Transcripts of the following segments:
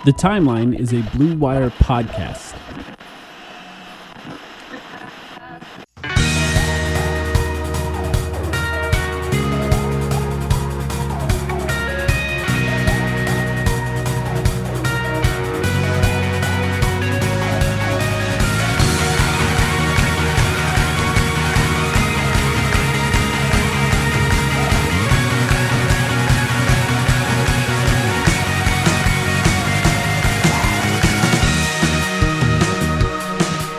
The Timeline is a Blue Wire podcast.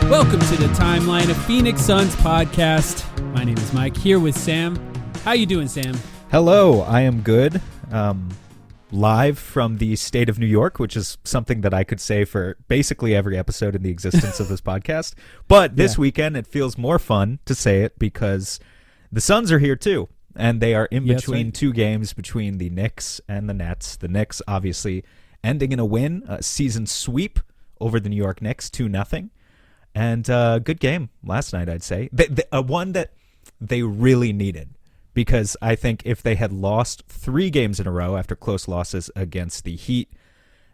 Welcome to the Timeline, a Phoenix Suns podcast. My name is Mike, here with Sam. How you doing, Sam? Hello, I am good. Live from the state of New York, which is something that I could say for basically every episode in the existence of this podcast. But this weekend, it feels more fun to say it because the Suns are here too. And they are in between two games between the Knicks and the Nets. The Knicks obviously ending in a win, a season sweep over the New York Knicks, 2-0. And good game last night, I'd say. One that they really needed, because I think if they had lost 3 games in a row after close losses against the Heat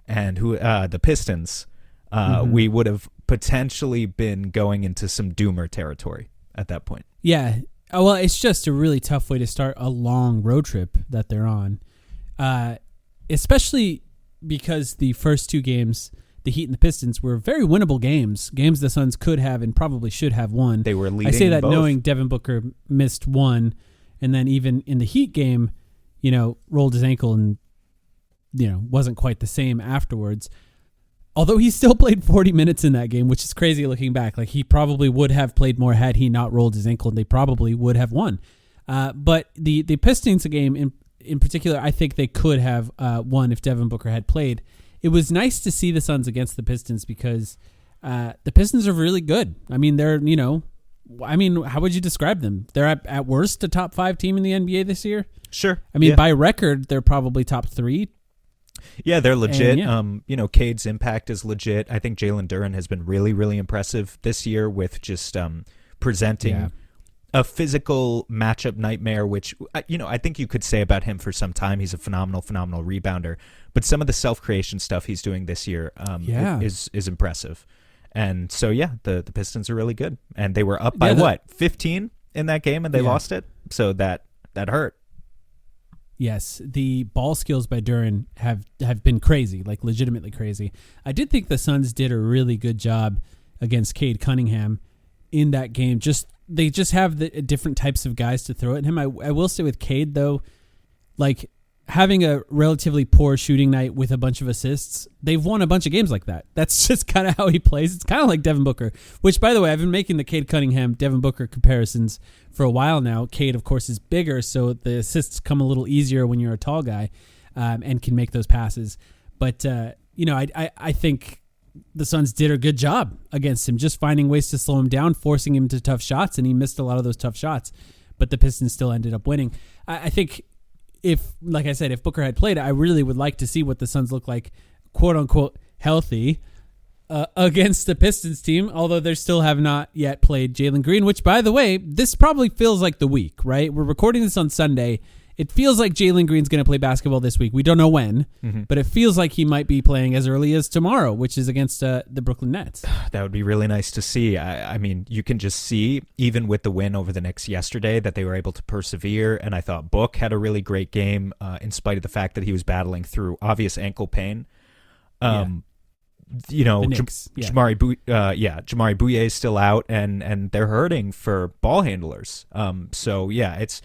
and the Pistons, we would have potentially been going into some doomer territory at that point. Yeah. Well, it's just a really tough way to start a long road trip that they're on, especially because the first 2 games, the Heat and the Pistons, were very winnable games the Suns could have and probably should have won. They were leading. I say that both. Knowing Devin Booker missed one, and then even in the Heat game, rolled his ankle and, wasn't quite the same afterwards. Although he still played 40 minutes in that game, which is crazy looking back. Like, he probably would have played more had he not rolled his ankle, and they probably would have won. But the Pistons game in particular, I think they could have won if Devin Booker had played. It was nice to see the Suns against the Pistons because the Pistons are really good. I mean, they're, how would you describe them? They're at worst a top 5 team in the NBA this year. Sure. I mean, by record, they're probably top 3. Yeah, they're legit. And, Cade's impact is legit. I think Jalen Duren has been really, really impressive this year with just presenting a physical matchup nightmare, which, I think you could say about him for some time. He's a phenomenal rebounder. But some of the self-creation stuff he's doing this year is impressive. And so, the Pistons are really good. And they were up by 15 in that game, and they lost it? So that hurt. Yes, the ball skills by Duren have been crazy, like legitimately crazy. I did think the Suns did a really good job against Cade Cunningham in that game. They just have the different types of guys to throw at him. I will say with Cade, though, like having a relatively poor shooting night with a bunch of assists, they've won a bunch of games like that. That's just kind of how he plays. It's kind of like Devin Booker, which, by the way, I've been making the Cade Cunningham, Devin Booker comparisons for a while now. Cade, of course, is bigger, so the assists come a little easier when you're a tall guy and can make those passes. But, I think the Suns did a good job against him, just finding ways to slow him down, forcing him to tough shots, and he missed a lot of those tough shots. But the Pistons still ended up winning. I think if Booker had played, I really would like to see what the Suns look like, quote unquote, healthy against the Pistons team, although they still have not yet played Jalen Green, which, by the way, this probably feels like the week, right? We're recording this on Sunday. It feels like Jalen Green's going to play basketball this week. We don't know when, but it feels like he might be playing as early as tomorrow, which is against the Brooklyn Nets. That would be really nice to see. I mean, you can just see, even with the win over the Knicks yesterday, that they were able to persevere, and I thought Book had a really great game in spite of the fact that he was battling through obvious ankle pain. Jamari Bouye is still out, and they're hurting for ball handlers. It's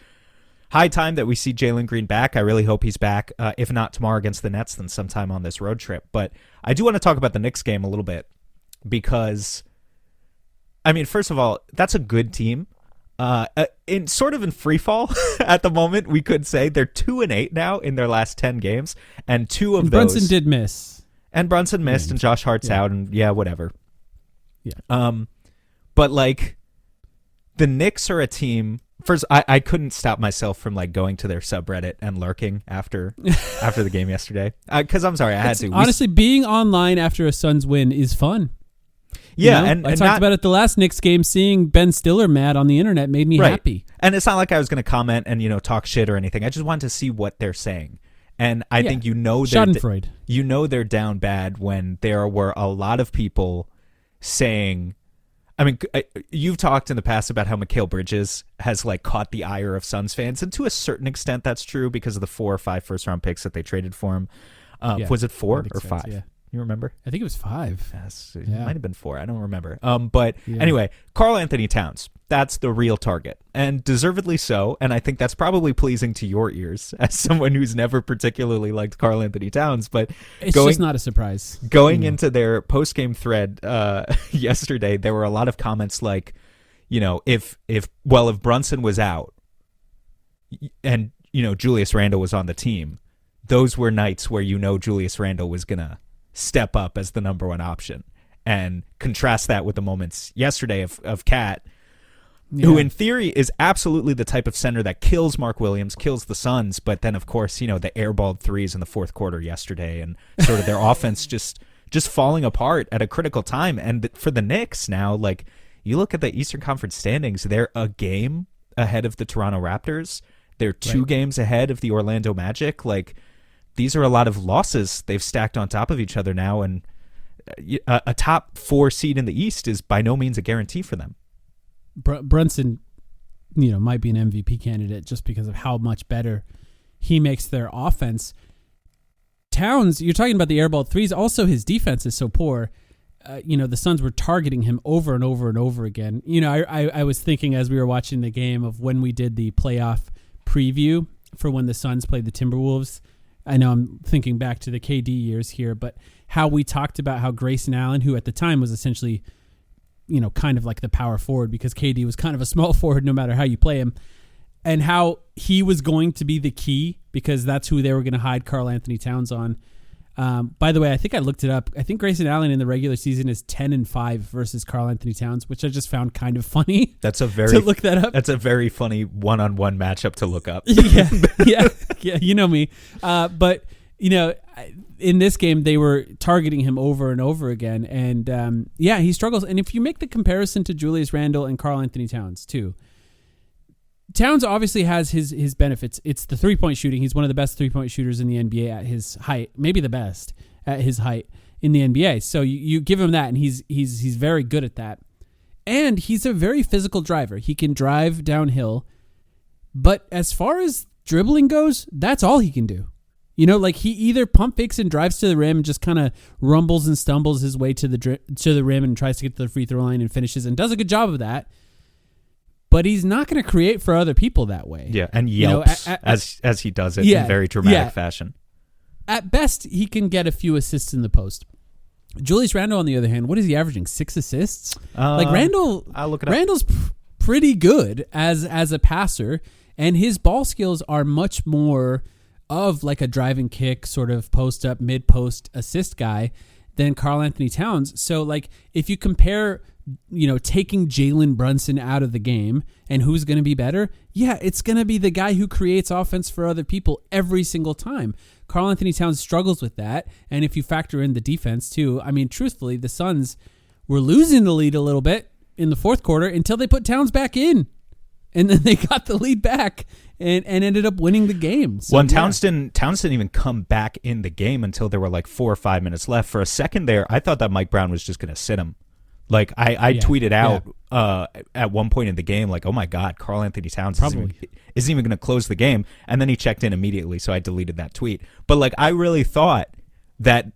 high time that we see Jalen Green back. I really hope he's back. If not tomorrow against the Nets, then sometime on this road trip. But I do want to talk about the Knicks game a little bit because, I mean, first of all, that's a good team. In free fall at the moment, we could say they're 2-8 now in their last 10 games, and 2 of those. Brunson did miss, and Brunson missed, and Josh Hart's out, and whatever. Yeah. But like, the Knicks are a team. First, I couldn't stop myself from going to their subreddit and lurking after the game yesterday. Because I'm sorry, I had to. Honestly, being online after a Suns win is fun. Yeah, and I talked about it the last Knicks game. Seeing Ben Stiller mad on the internet made me happy. And it's not like I was going to comment and talk shit or anything. I just wanted to see what they're saying. And I think Schadenfreude. They're down bad when there were a lot of people saying, I mean, you've talked in the past about how Mikal Bridges has like caught the ire of Suns fans, and to a certain extent that's true because of the 4 or 5 first-round picks that they traded for him. Was it 4 or 5? Yeah. You remember? I think it was 5. Yes, it might have been 4. I don't remember. Anyway, Karl Anthony Towns, that's the real target, and deservedly so. And I think that's probably pleasing to your ears as someone who's never particularly liked Karl Anthony Towns. But it's just not a surprise. Going into their post-game thread yesterday, there were a lot of comments like, if Brunson was out and Julius Randle was on the team, those were nights where Julius Randle was gonna step up as the number 1 option. And contrast that with the moments yesterday of Cat, who in theory is absolutely the type of center that kills Mark Williams, kills the Suns, but then of course, the airballed threes in the fourth quarter yesterday and sort of their offense just falling apart at a critical time. And for the Knicks now, like, you look at the Eastern Conference standings, they're a game ahead of the Toronto Raptors. They're 2 games ahead of the Orlando Magic. Like, these are a lot of losses they've stacked on top of each other now, and a top 4 seed in the East is by no means a guarantee for them. Brunson, might be an MVP candidate just because of how much better he makes their offense. Towns, you're talking about the airball threes. Also, his defense is so poor. The Suns were targeting him over and over and over again. I was thinking as we were watching the game of when we did the playoff preview for when the Suns played the Timberwolves. I know I'm thinking back to the KD years here, but how we talked about how Grayson Allen, who at the time was essentially, kind of like the power forward because KD was kind of a small forward no matter how you play him, and how he was going to be the key because that's who they were going to hide Karl Anthony Towns on. By the way, I think I looked it up. I think Grayson Allen in the regular season is 10-5 versus Karl Anthony Towns, which I just found kind of funny. That's a very to look that up. That's a very funny one-on-one matchup to look up. yeah, you know me. But in this game they were targeting him over and over again, and he struggles. And if you make the comparison to Julius Randle and Karl Anthony Towns too. Towns obviously has his benefits. It's the 3-point shooting. He's one of the best 3-point shooters in the NBA at his height, maybe the best at his height in the NBA. So you give him that, and he's very good at that. And he's a very physical driver. He can drive downhill, but as far as dribbling goes, that's all he can do. Like he either pump fakes and drives to the rim and just kind of rumbles and stumbles his way to the rim and tries to get to the free throw line and finishes and does a good job of that. But he's not going to create for other people that way. Yeah, and yelps as he does it in very dramatic fashion. At best, he can get a few assists in the post. Julius Randle, on the other hand, what is he averaging? 6 assists? I'll look it up. Randle's pretty good as a passer, and his ball skills are much more of like a driving kick, sort of post-up, mid-post assist guy than Karl Anthony Towns. So, like, if you compare taking Jalen Brunson out of the game and who's going to be better, it's going to be the guy who creates offense for other people every single time. Karl Anthony Towns struggles with that, and if you factor in the defense too, I mean, truthfully, the Suns were losing the lead a little bit in the fourth quarter until they put Towns back in, and then they got the lead back and ended up winning the game. So, Towns didn't even come back in the game until there were like 4 or 5 minutes left. For a second there, I thought that Mike Brown was just going to sit him. Like, I tweeted out at one point in the game, like, oh my God, Karl Anthony Towns isn't even going to close the game. And then he checked in immediately, so I deleted that tweet. But, like, I really thought that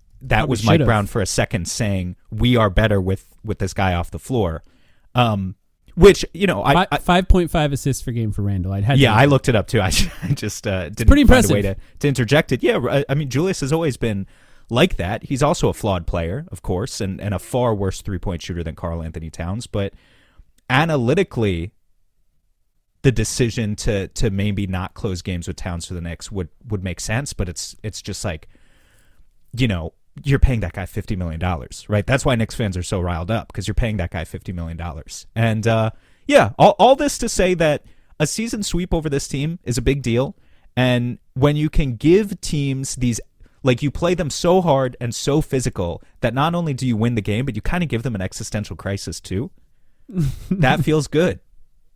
was Mike Brown for a second saying, we are better with this guy off the floor. Which, 5.5 assists per game for Randle. I looked it up too. I just didn't pretty find impressive. a way to interject it. Yeah, I mean, Julius has always been like that. He's also a flawed player, of course, and a far worse 3-point shooter than Karl Anthony Towns. But analytically, the decision to maybe not close games with Towns for the Knicks would make sense. But it's just like, you're paying that guy $50 million, right? That's why Knicks fans are so riled up, because you're paying that guy $50 million. And all this to say that a season sweep over this team is a big deal. And when you can give teams these, like, you play them so hard and so physical that not only do you win the game, but you kind of give them an existential crisis too. That feels good.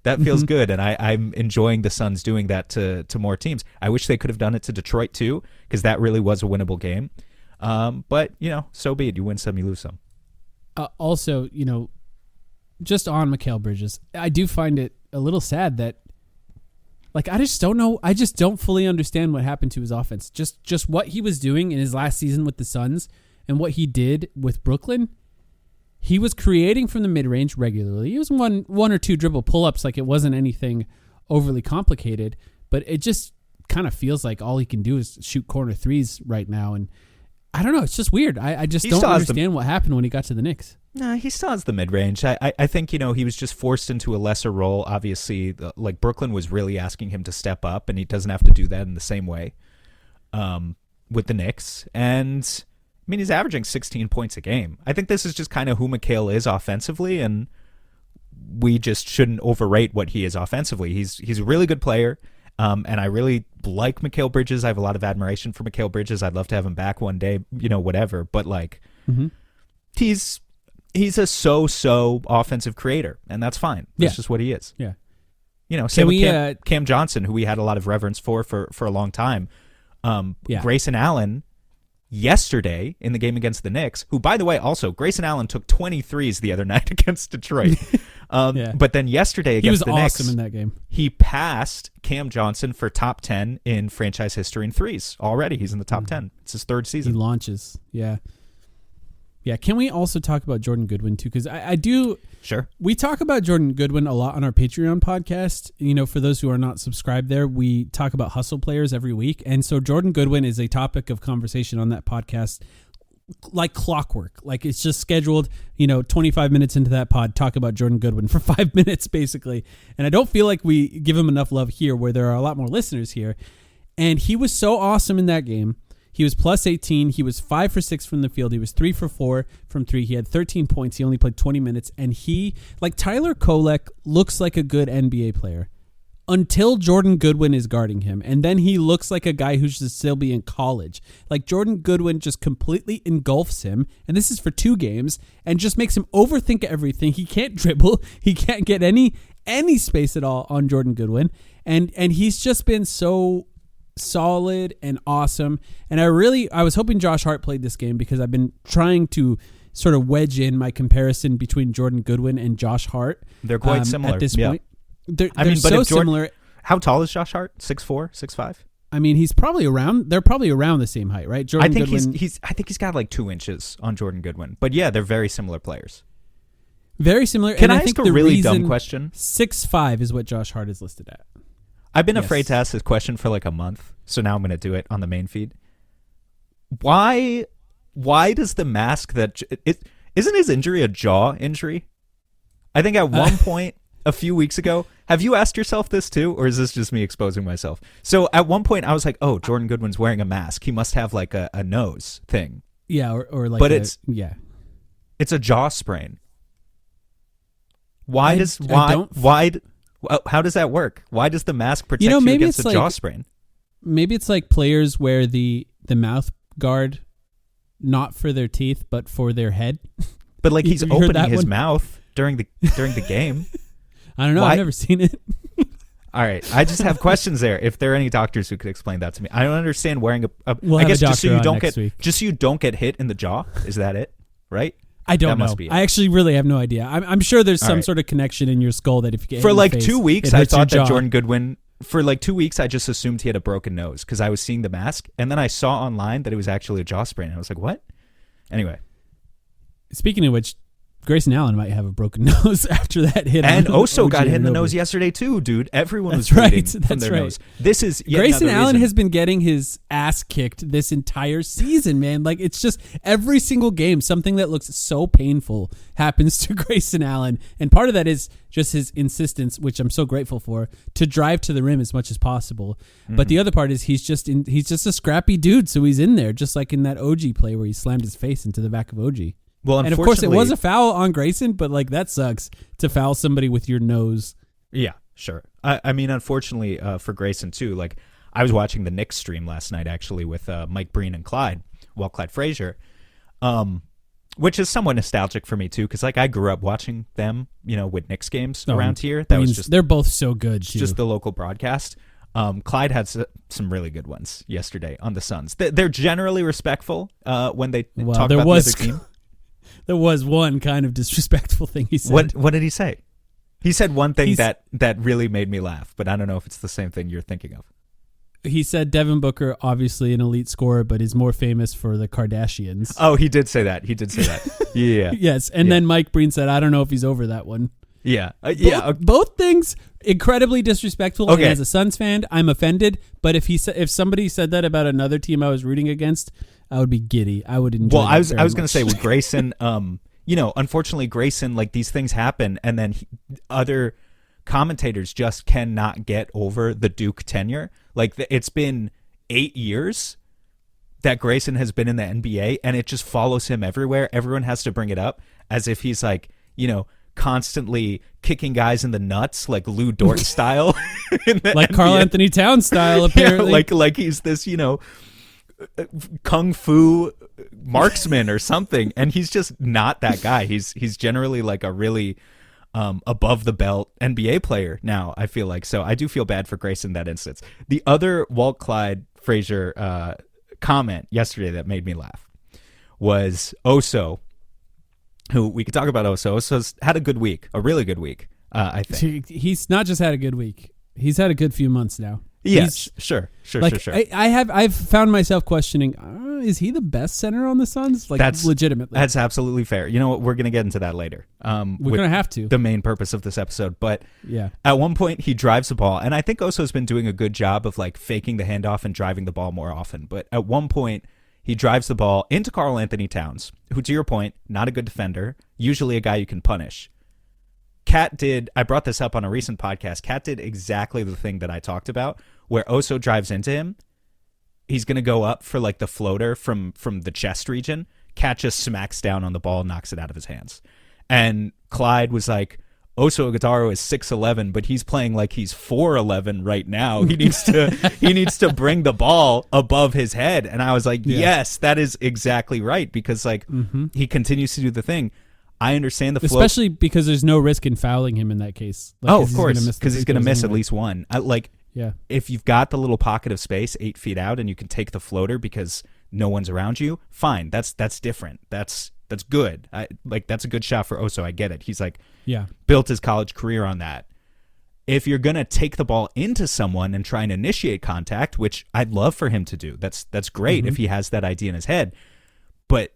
That feels good, and I'm enjoying the Suns doing that to more teams. I wish they could have done it to Detroit too, because that really was a winnable game. But so be it. You win some, you lose some. Also, just on Mikal Bridges, I do find it a little sad that, like, I just don't know. I just don't fully understand what happened to his offense. Just what he was doing in his last season with the Suns and what he did with Brooklyn. He was creating from the mid-range regularly. He was one or two dribble pull-ups, like it wasn't anything overly complicated, but it just kind of feels like all he can do is shoot corner threes right now. And I don't know. It's just weird. I just don't understand what happened when he got to the Knicks. No, he still has the mid-range. I think, he was just forced into a lesser role. Obviously, like Brooklyn was really asking him to step up, and he doesn't have to do that in the same way with the Knicks. And I mean, he's averaging 16 points a game. I think this is just kind of who Mikal is offensively, and we just shouldn't overrate what he is offensively. He's a really good player, and I really like Mikal Bridges. I have a lot of admiration for Mikal Bridges. I'd love to have him back one day, whatever. But like, he's a so offensive creator, and that's fine. That's just what he is. Yeah. Same with Cam Johnson, who we had a lot of reverence for a long time. Grayson Allen, yesterday in the game against the Knicks, who, by the way, also Grayson Allen took 23s the other night against Detroit. But then yesterday against the Knicks, he was awesome in that game. He passed Cam Johnson for top 10 in franchise history in threes already. He's in the top 10. It's his third season. He launches. Yeah. Yeah. Can we also talk about Jordan Goodwin too? Because I do. Sure. We talk about Jordan Goodwin a lot on our Patreon podcast. For those who are not subscribed there, we talk about hustle players every week. And so Jordan Goodwin is a topic of conversation on that podcast like clockwork. Like it's just scheduled, 25 minutes into that pod, talk about Jordan Goodwin for 5 minutes basically. And I don't feel like we give him enough love here where there are a lot more listeners here. And he was so awesome in that game. He was plus 18. He was 5 for 6 from the field. He was 3 for 4 from 3. He had 13 points. He only played 20 minutes. And he, like Tyler Kolek, looks like a good NBA player until Jordan Goodwin is guarding him. And then he looks like a guy who should still be in college. Like Jordan Goodwin just completely engulfs him. And this is for 2 games and just makes him overthink everything. He can't dribble. He can't get any space at all on Jordan Goodwin. And he's just been so solid and awesome. And I was hoping Josh Hart played this game because I've been trying to sort of wedge in my comparison between Jordan Goodwin and Josh Hart. They're quite similar at this point. They're so similar. How tall is Josh Hart? 6'4", 6'5"? I mean, they're probably around the same height, right? I think he's got like 2 inches on Jordan Goodwin. But yeah, they're very similar players. Very similar. Can I ask a really dumb question? 6'5" is what Josh Hart is listed at. I've been afraid to ask this question for like a month, so now I'm going to do it on the main feed. Why does the mask isn't his injury a jaw injury? I think at one point a few weeks ago, have you asked yourself this too, or is this just me exposing myself? So at one point I was like, oh, Jordan Goodwin's wearing a mask. He must have like a nose thing. Yeah, or like, but it's a jaw sprain. How does that work? Why does the mask protect you against a jaw sprain? Maybe it's like players wear the mouth guard not for their teeth but for their head. But like he's opening his mouth during the game. I don't know. I've never seen it. All right, I just have questions there. If there are any doctors who could explain that to me, I don't understand wearing I guess just so you don't get hit in the jaw. Is that it? Right? I don't know. I actually really have no idea. I'm sure there's some sort of connection in your skull that if you get for hit like in the face, 2 weeks, I thought that Jordan Goodwin. For like 2 weeks, I just assumed he had a broken nose because I was seeing the mask, and then I saw online that it was actually a jaw sprain. I was like, "What?" Anyway, speaking of which, Grayson Allen might have a broken nose after that hit. And Oso got hit in the nose yesterday too, dude. Everyone was bleeding from their nose. This is Grayson Allen has been getting his ass kicked this entire season, man. Like it's just every single game, something that looks so painful happens to Grayson Allen, and part of that is just his insistence, which I'm so grateful for, to drive to the rim as much as possible. Mm-hmm. But the other part is he's just a scrappy dude, so he's in there, just like in that OG play where he slammed his face into the back of OG. Well, and of course, it was a foul on Grayson, but like that sucks to foul somebody with your nose. Yeah, sure. I mean, unfortunately for Grayson too. Like I was watching the Knicks stream last night actually with Mike Breen and Clyde Frazier. which is somewhat nostalgic for me too, because like I grew up watching them, with Knicks games Oh, around here. That was Greens, just they're both so good. it's Too. just the local broadcast. Clyde had some really good ones yesterday on the Suns. They're generally respectful when they talk about the other team. There was one kind of disrespectful thing he said. What did he say? He said one thing that really made me laugh, but I don't know if it's the same thing you're thinking of. He said Devin Booker, obviously an elite scorer, but is more famous for the Kardashians. Oh, he did say that. Yeah. Yes, and then Mike Breen said, I don't know if he's over that one. Yeah. Both things incredibly disrespectful. Okay. And as a Suns fan, I'm offended. But if somebody said that about another team I was rooting against, I would be giddy. I would enjoy. Well, I was going to say with Grayson, unfortunately Grayson, like these things happen, and then other commentators just cannot get over the Duke tenure. Like it's been 8 years that Grayson has been in the NBA, and it just follows him everywhere. Everyone has to bring it up as if he's like, constantly kicking guys in the nuts, like Lou Dort style, like Karl Anthony Towns style, apparently. Yeah, like he's this, kung fu marksman or something, and he's just not that guy. He's generally like a really above the belt NBA player now, I feel like. So I do feel bad for Grayson in that instance. The other Walt Clyde Frazier comment yesterday that made me laugh was Oso, who we could talk about. Oso's had a good week, a really good week, I think. He's not just had a good week. He's had a good few months now. Yes, sure. I've found myself questioning, is he the best center on the Suns? Like, that's legitimately. That's absolutely fair. You know what? We're going to get into that later. We're going to have to. The main purpose of this episode. But yeah, at one point he drives the ball, and I think Oso's been doing a good job of like faking the handoff and driving the ball more often. But at one point he drives the ball into Karl Anthony Towns, who, to your point, not a good defender, usually a guy you can punish. I brought this up on a recent podcast. Cat did exactly the thing that I talked about, where Oso drives into him. He's going to go up for like the floater from the chest region. Cat just smacks down on the ball and knocks it out of his hands. And Clyde was like, Oso Agudaro is 6'11", but he's playing like he's 4'11" right now. He needs to bring the ball above his head. And I was like, yes, that is exactly right, because like he continues to do the thing. I understand the flow. Especially because there's no risk in fouling him in that case. Like, of course, because he's going to miss at least one. Yeah. If you've got the little pocket of space 8 feet out and you can take the floater because no one's around you, fine. That's different. That's good. That's a good shot for Oso. I get it. He's built his college career on that. If you're going to take the ball into someone and try and initiate contact, which I'd love for him to do, that's great if he has that idea in his head. But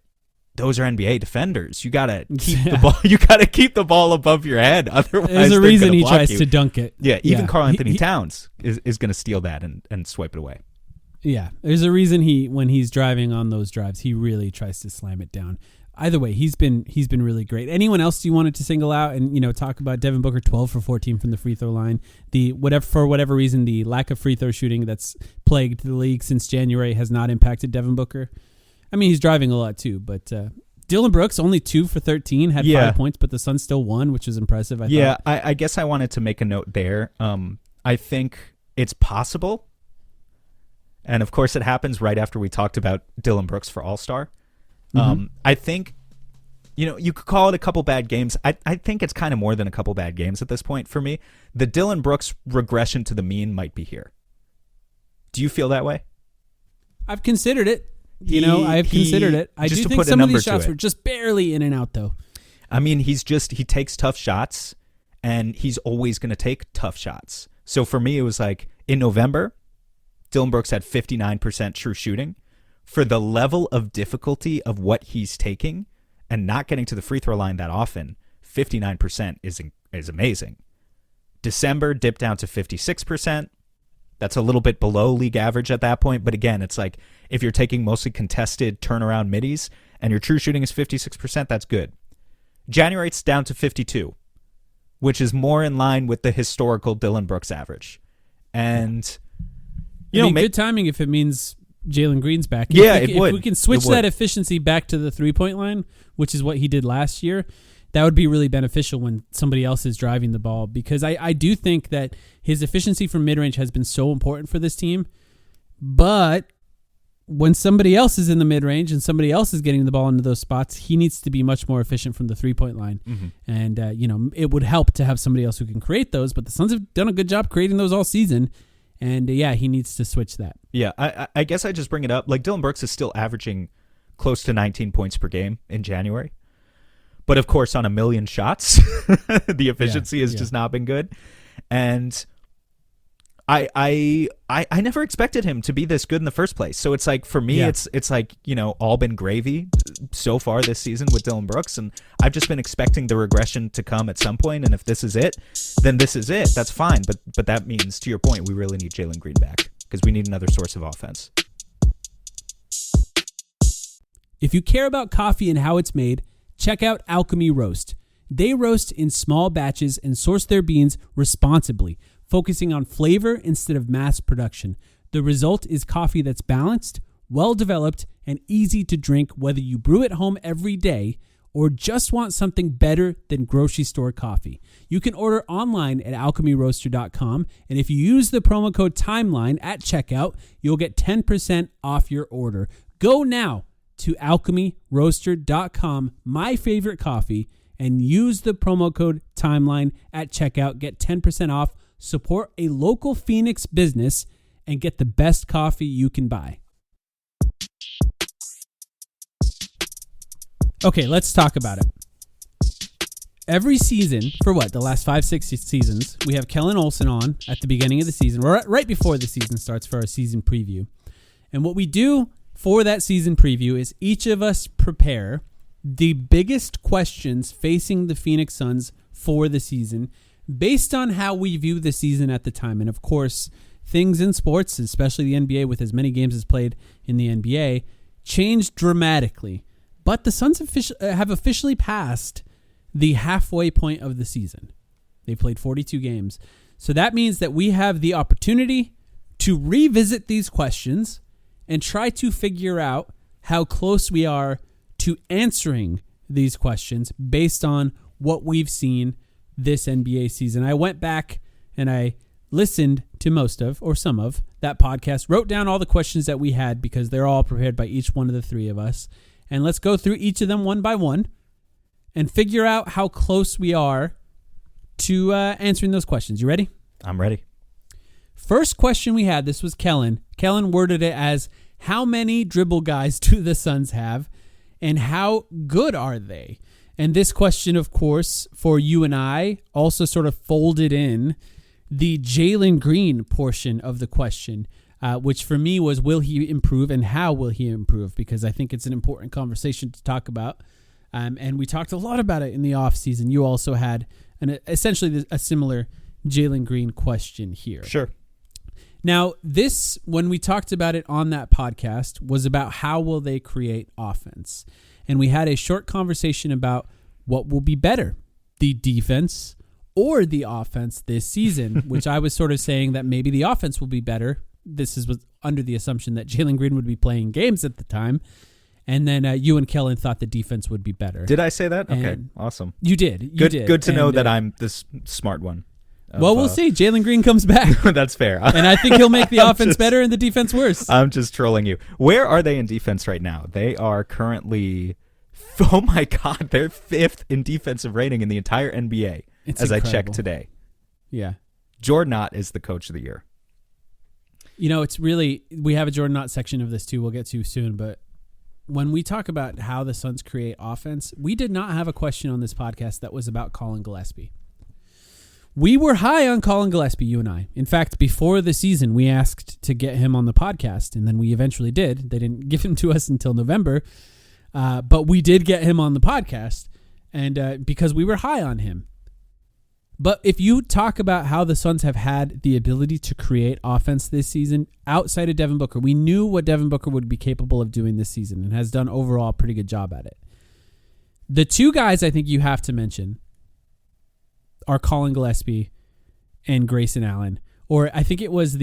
those are NBA defenders. You gotta keep the ball. You gotta keep the ball above your head. Otherwise, there's a reason he tries to dunk it. Yeah, even Karl Anthony Towns is going to steal that and swipe it away. Yeah, there's a reason when he's driving on those drives, he really tries to slam it down. Either way, he's been really great. Anyone else you wanted to single out and talk about? Devin Booker, 12 for 14 from the free throw line. For whatever reason, the lack of free throw shooting that's plagued the league since January has not impacted Devin Booker. I mean, he's driving a lot too, but Dillon Brooks, only 2 for 13, had 5 points, but the Suns still won, which is impressive, I thought. I guess I wanted to make a note there. I think it's possible, and of course it happens right after we talked about Dillon Brooks for All-Star. I think, you could call it a couple bad games. I think it's kind of more than a couple bad games at this point for me. The Dillon Brooks regression to the mean might be here. Do you feel that way? I've considered it. I've considered it. I do think some of these shots were just barely in and out, though. I mean, he takes tough shots, and he's always going to take tough shots. So for me, it was like in November, Dillon Brooks had 59% true shooting. For the level of difficulty of what he's taking and not getting to the free throw line that often, 59% is amazing. December dipped down to 56%. That's a little bit below league average at that point. But again, it's like if you're taking mostly contested turnaround middies and your true shooting is 56%, that's good. January, it's down to 52, which is more in line with the historical Dillon Brooks average. And, good timing if it means Jalen Green's back. It would. If we can switch that efficiency back to the 3-point line, which is what he did last year, that would be really beneficial when somebody else is driving the ball, because I do think that his efficiency from mid-range has been so important for this team, but when somebody else is in the mid-range and somebody else is getting the ball into those spots, he needs to be much more efficient from the three-point line. Mm-hmm. And, it would help to have somebody else who can create those, but the Suns have done a good job creating those all season. And, he needs to switch that. Yeah, I guess I just bring it up. Like, Dylan Brooks is still averaging close to 19 points per game in January. But, of course, on 1 million shots, the efficiency has just not been good. And I never expected him to be this good in the first place. So it's like, for me, it's like, all been gravy so far this season with Dylan Brooks. And I've just been expecting the regression to come at some point. And if this is it, then this is it. That's fine. But that means, to your point, we really need Jalen Green back because we need another source of offense. If you care about coffee and how it's made, check out Alchemy Roast. They roast in small batches and source their beans responsibly, focusing on flavor instead of mass production. The result is coffee that's balanced, well-developed, and easy to drink, whether you brew at home every day or just want something better than grocery store coffee. You can order online at alchemyroaster.com, and if you use the promo code TIMELINE at checkout, you'll get 10% off your order. Go now to alchemyroaster.com, my favorite coffee, and use the promo code TIMELINE at checkout. Get 10% off. Support a local Phoenix business and get the best coffee you can buy. Okay, let's talk about it. Every season, for the last 5-6 seasons, we have Kellen Olson on at the beginning of the season, right before the season starts for our season preview. And what we do for that season preview is each of us prepare the biggest questions facing the Phoenix Suns for the season based on how we view the season at the time. And of course, things in sports, especially the NBA with as many games as played in the NBA, changed dramatically. But the Suns have officially passed the halfway point of the season. They played 42 games. So that means that we have the opportunity to revisit these questions and try to figure out how close we are to answering these questions based on what we've seen this NBA season. I went back and I listened to most of, or some of, that podcast, wrote down all the questions that we had because they're all prepared by each one of the three of us. And let's go through each of them one by one and figure out how close we are to answering those questions. You ready? I'm ready. First question we had, this was Kellen. Kellen worded it as, how many dribble guys do the Suns have and how good are they? And this question, of course, for you and I, also sort of folded in the Jalen Green portion of the question, which for me was, will he improve and how will he improve? Because I think it's an important conversation to talk about. And we talked a lot about it in the offseason. You also had essentially a similar Jalen Green question here. Sure. Now, this, when we talked about it on that podcast, was about how will they create offense. And we had a short conversation about what will be better, the defense or the offense this season, which I was sort of saying that maybe the offense will be better. This was under the assumption that Jalen Green would be playing games at the time. And then you and Kellen thought the defense would be better. Did I say that? And okay, awesome. You did. Good to know that I'm this smart one. Well, we'll see. Jalen Green comes back. That's fair. And I think he'll make the offense better and the defense worse. I'm just trolling you. Where are they in defense right now? They are currently, oh my God, they're 5th in defensive rating in the entire NBA, it's as incredible. I checked today. Yeah. Jordan Knott is the coach of the year. It's really, we have a Jordan Knott section of this too, we'll get to soon, but when we talk about how the Suns create offense, we did not have a question on this podcast that was about Colin Gillespie. We were high on Colin Gillespie, you and I. In fact, before the season, we asked to get him on the podcast, and then we eventually did. They didn't give him to us until November, but we did get him on the podcast, and because we were high on him. But if you talk about how the Suns have had the ability to create offense this season, outside of Devin Booker, we knew what Devin Booker would be capable of doing this season and has done overall a pretty good job at it. The two guys I think you have to mention are Colin Gillespie and Grayson Allen. Or I think it was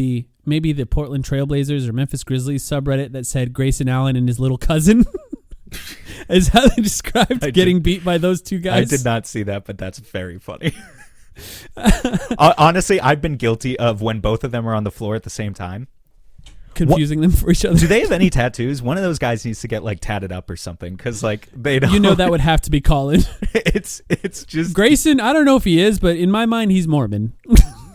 maybe the Portland Trailblazers or Memphis Grizzlies subreddit that said Grayson Allen and his little cousin is how they described getting beat by those two guys. I did not see that, but that's very funny. Honestly, I've been guilty of when both of them are on the floor at the same time. confusing them for each other. Do they have any tattoos? One of those guys needs to get like tatted up or something because like they don't. You know that would have to be Colin. it's just Grayson. I don't know if he is, but in my mind, he's Mormon.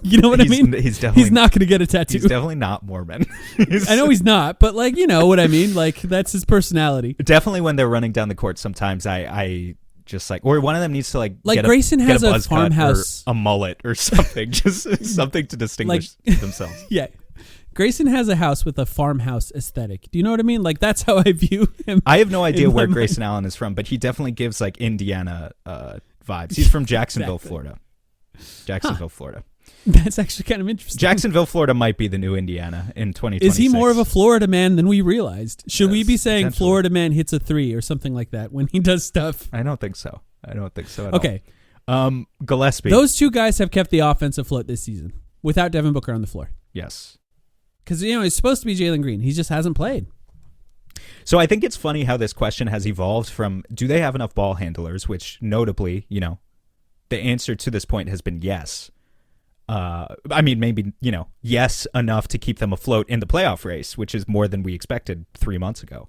You know what I mean? He's not going to get a tattoo. He's definitely not Mormon. I know he's not, but like you know what I mean. Like that's his personality. Definitely, when they're running down the court, sometimes I just like, or one of them needs to like Grayson has get a a buzz cut farmhouse, or a mullet or something, just something to distinguish themselves. Yeah. Grayson has a house with a farmhouse aesthetic. Do you know what I mean? Like that's how I view him. I have no idea where Grayson Allen is from, but he definitely gives like Indiana vibes. He's from Jacksonville, Florida. Florida. That's actually kind of interesting. Jacksonville, Florida might be the new Indiana in 2026. Is he more of a Florida man than we realized? Should we be saying Florida man hits a 3 or something like that when he does stuff? I don't think so. At okay. all. Gillespie. Those two guys have kept the offense afloat this season without Devin Booker on the floor. Yes. Because, it's supposed to be Jalen Green. He just hasn't played. So I think it's funny how this question has evolved from, do they have enough ball handlers, which notably, the answer to this point has been yes. Maybe, yes enough to keep them afloat in the playoff race, which is more than we expected 3 months ago.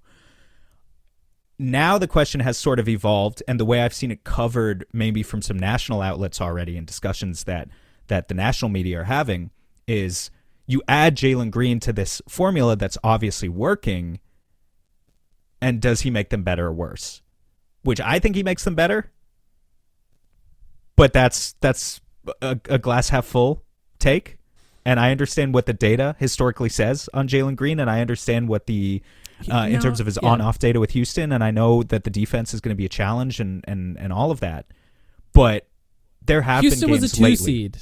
Now the question has sort of evolved, and the way I've seen it covered maybe from some national outlets already in discussions that the national media are having is you add Jalen Green to this formula that's obviously working, and does he make them better or worse? Which I think he makes them better, but that's a glass half full take, and I understand what the data historically says on Jalen Green, and I understand what the in terms of his on-off data with Houston, and I know that the defense is going to be a challenge and all of that, but there have Houston been games was a 2 lately. seed,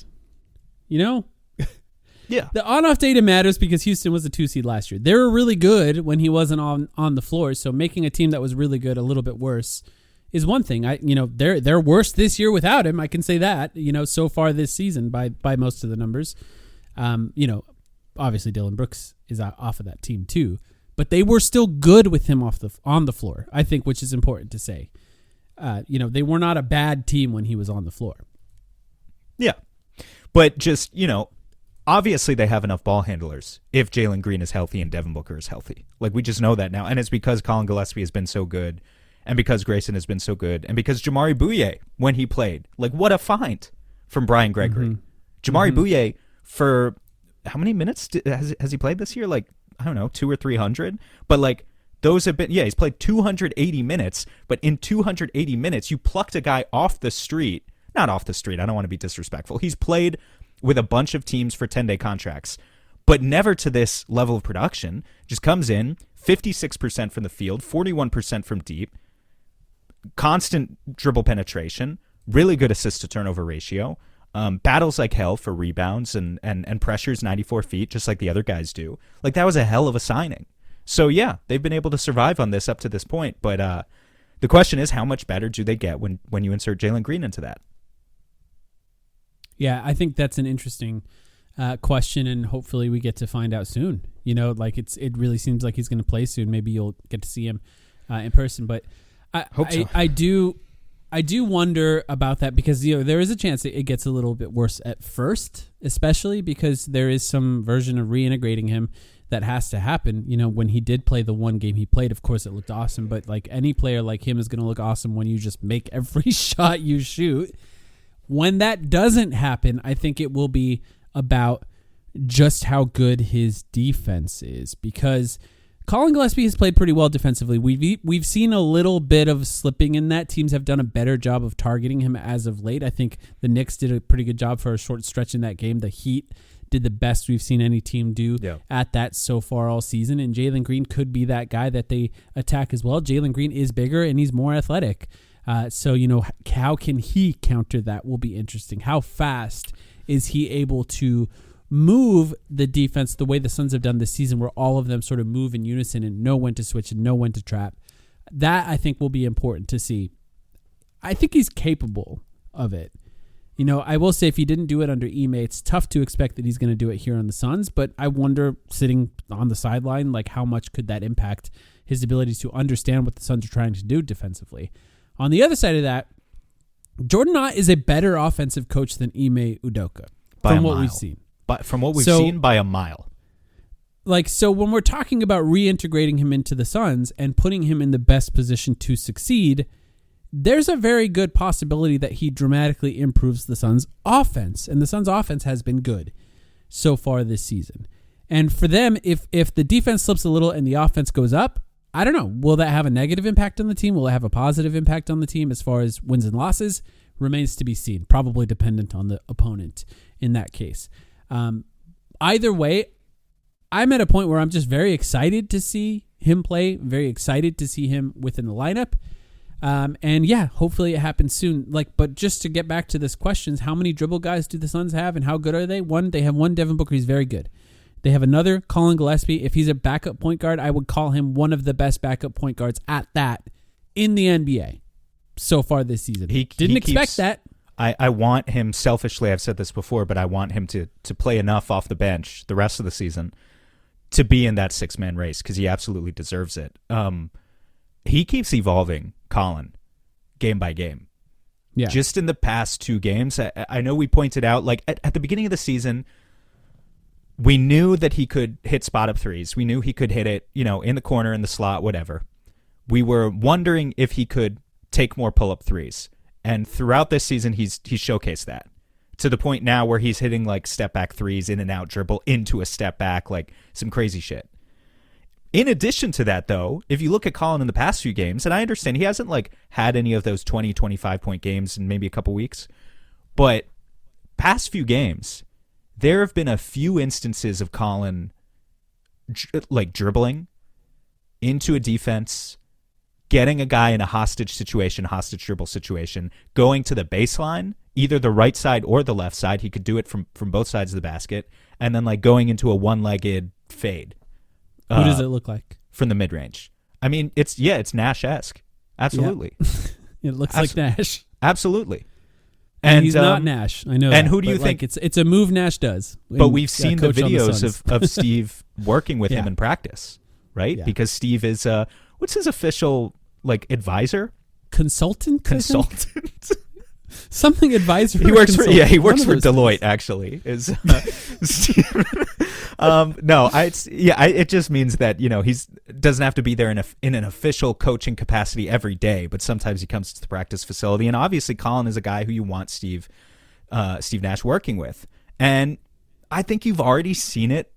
Yeah, the on-off data matters because Houston was a 2 seed last year. They were really good when he wasn't on the floor, so making a team that was really good a little bit worse is one thing. They're worse this year without him. I can say that, so far this season by most of the numbers. Obviously Dylan Brooks is off of that team too, but they were still good with him on the floor, I think, which is important to say. They were not a bad team when he was on the floor. Yeah. But just, obviously they have enough ball handlers if Jalen Green is healthy and Devin Booker is healthy. Like, we just know that now. And it's because Colin Gillespie has been so good, and because Grayson has been so good, and because Jamari Bouye, when he played, like, what a find from Brian Gregory. Mm-hmm. Jamari Bouye, for how many minutes has he played this year? Like, I don't know, 200 or 300? But, like, those have been, he's played 280 minutes, but in 280 minutes, you plucked a guy off the street. Not off the street, I don't want to be disrespectful. He's played with a bunch of teams for 10-day contracts, but never to this level of production. Just comes in, 56% from the field, 41% from deep, constant dribble penetration, really good assist to turnover ratio, battles like hell for rebounds and pressures 94 feet, just like the other guys do. Like, that was a hell of a signing. So, yeah, they've been able to survive on this up to this point, but the question is, how much better do they get when you insert Jalen Green into that? Yeah, I think that's an interesting question, and hopefully we get to find out soon. It really seems like he's going to play soon. Maybe you'll get to see him in person, but I do wonder about that because there is a chance it gets a little bit worse at first, especially because there is some version of reintegrating him that has to happen. When he did play the one game he played, of course it looked awesome, but like any player like him is going to look awesome when you just make every shot you shoot. When that doesn't happen, I think it will be about just how good his defense is, because Colin Gillespie has played pretty well defensively. We've seen a little bit of slipping in that. Teams have done a better job of targeting him as of late. I think the Knicks did a pretty good job for a short stretch in that game. The Heat did the best we've seen any team do at that so far all season, and Jalen Green could be that guy that they attack as well. Jalen Green is bigger and he's more athletic. So, how can he counter that will be interesting. How fast is he able to move the defense the way the Suns have done this season, where all of them sort of move in unison and know when to switch and know when to trap? That, I think, will be important to see. I think he's capable of it. I will say if he didn't do it under Ime, it's tough to expect that he's going to do it here on the Suns, but I wonder, sitting on the sideline, like how much could that impact his ability to understand what the Suns are trying to do defensively. On the other side of that, Jordan Knott is a better offensive coach than Ime Udoka from what we've seen. But from what we've seen, by a mile. So when we're talking about reintegrating him into the Suns and putting him in the best position to succeed, there's a very good possibility that he dramatically improves the Suns' offense. And the Suns' offense has been good so far this season. And for them, if the defense slips a little and the offense goes up, I don't know. Will that have a negative impact on the team? Will it have a positive impact on the team as far as wins and losses? Remains to be seen. Probably dependent on the opponent in that case. Either way, I'm at a point where I'm just very excited to see him play, very excited to see him within the lineup. And yeah, hopefully it happens soon. But just to get back to this questions, how many dribble guys do the Suns have and how good are they? They have one Devin Booker. He's very good. They have another Colin Gillespie. If he's a backup point guard, I would call him one of the best backup point guards at that in the NBA so far this season. He didn't expect that. I want him, selfishly, I've said this before, but I want him to play enough off the bench the rest of the season to be in that six-man race because he absolutely deserves it. He keeps evolving, Colin, game by game. Yeah. Just in the past 2 games, I know we pointed out, at the beginning of the season, we knew that he could hit spot-up threes. We knew he could hit it, in the corner, in the slot, whatever. We were wondering if he could take more pull-up threes. And throughout this season, he's showcased that to the point now where he's hitting step-back threes, in and out dribble, into a step-back, some crazy shit. In addition to that, though, if you look at Colin in the past few games, and I understand he hasn't had any of those 20, 25-point games in maybe a couple weeks, but past few games, there have been a few instances of Colin dribbling into a defense, getting a guy in a hostage dribble situation, going to the baseline, either the right side or the left side. He could do it from both sides of the basket, and then going into a one-legged fade. Who does it look like? From the mid-range. I mean, it's Nash-esque. Absolutely. Yeah. It looks like Nash. Absolutely. And he's not Nash. I know. And that, who do you think? It's a move Nash does. But we've seen the videos of Steve working with him in practice, right? Yeah. Because Steve is what's his official advisor? Consultant. Something advisor. He works for Deloitte. Actually, is Steve. It just means that he doesn't have to be there in an official coaching capacity every day, but sometimes he comes to the practice facility, and obviously Colin is a guy who you want Steve Nash working with, and I think you've already seen it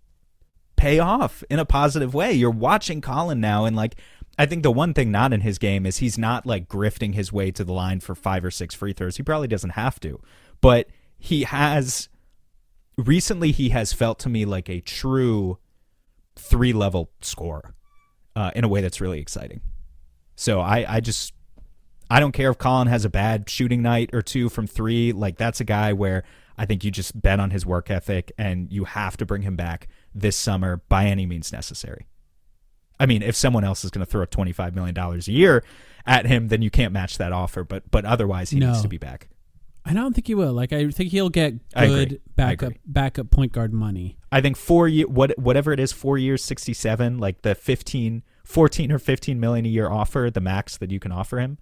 pay off in a positive way. You're watching Colin now, and I think the one thing not in his game is he's not grifting his way to the line for 5 or 6 free throws. He probably doesn't have to, but he has. Recently, he has felt to me like a true 3-level scorer in a way that's really exciting. So I don't care if Colin has a bad shooting night or 2 from 3. That's a guy where I think you just bet on his work ethic, and you have to bring him back this summer by any means necessary. I mean, if someone else is going to throw $25 million a year at him, then you can't match that offer. But otherwise, he needs to be back. I don't think he will. I think he'll get good backup point guard money. I think 4 year, whatever it is, 4 years, 67, the 14 or 15 million a year offer, the max that you can offer him,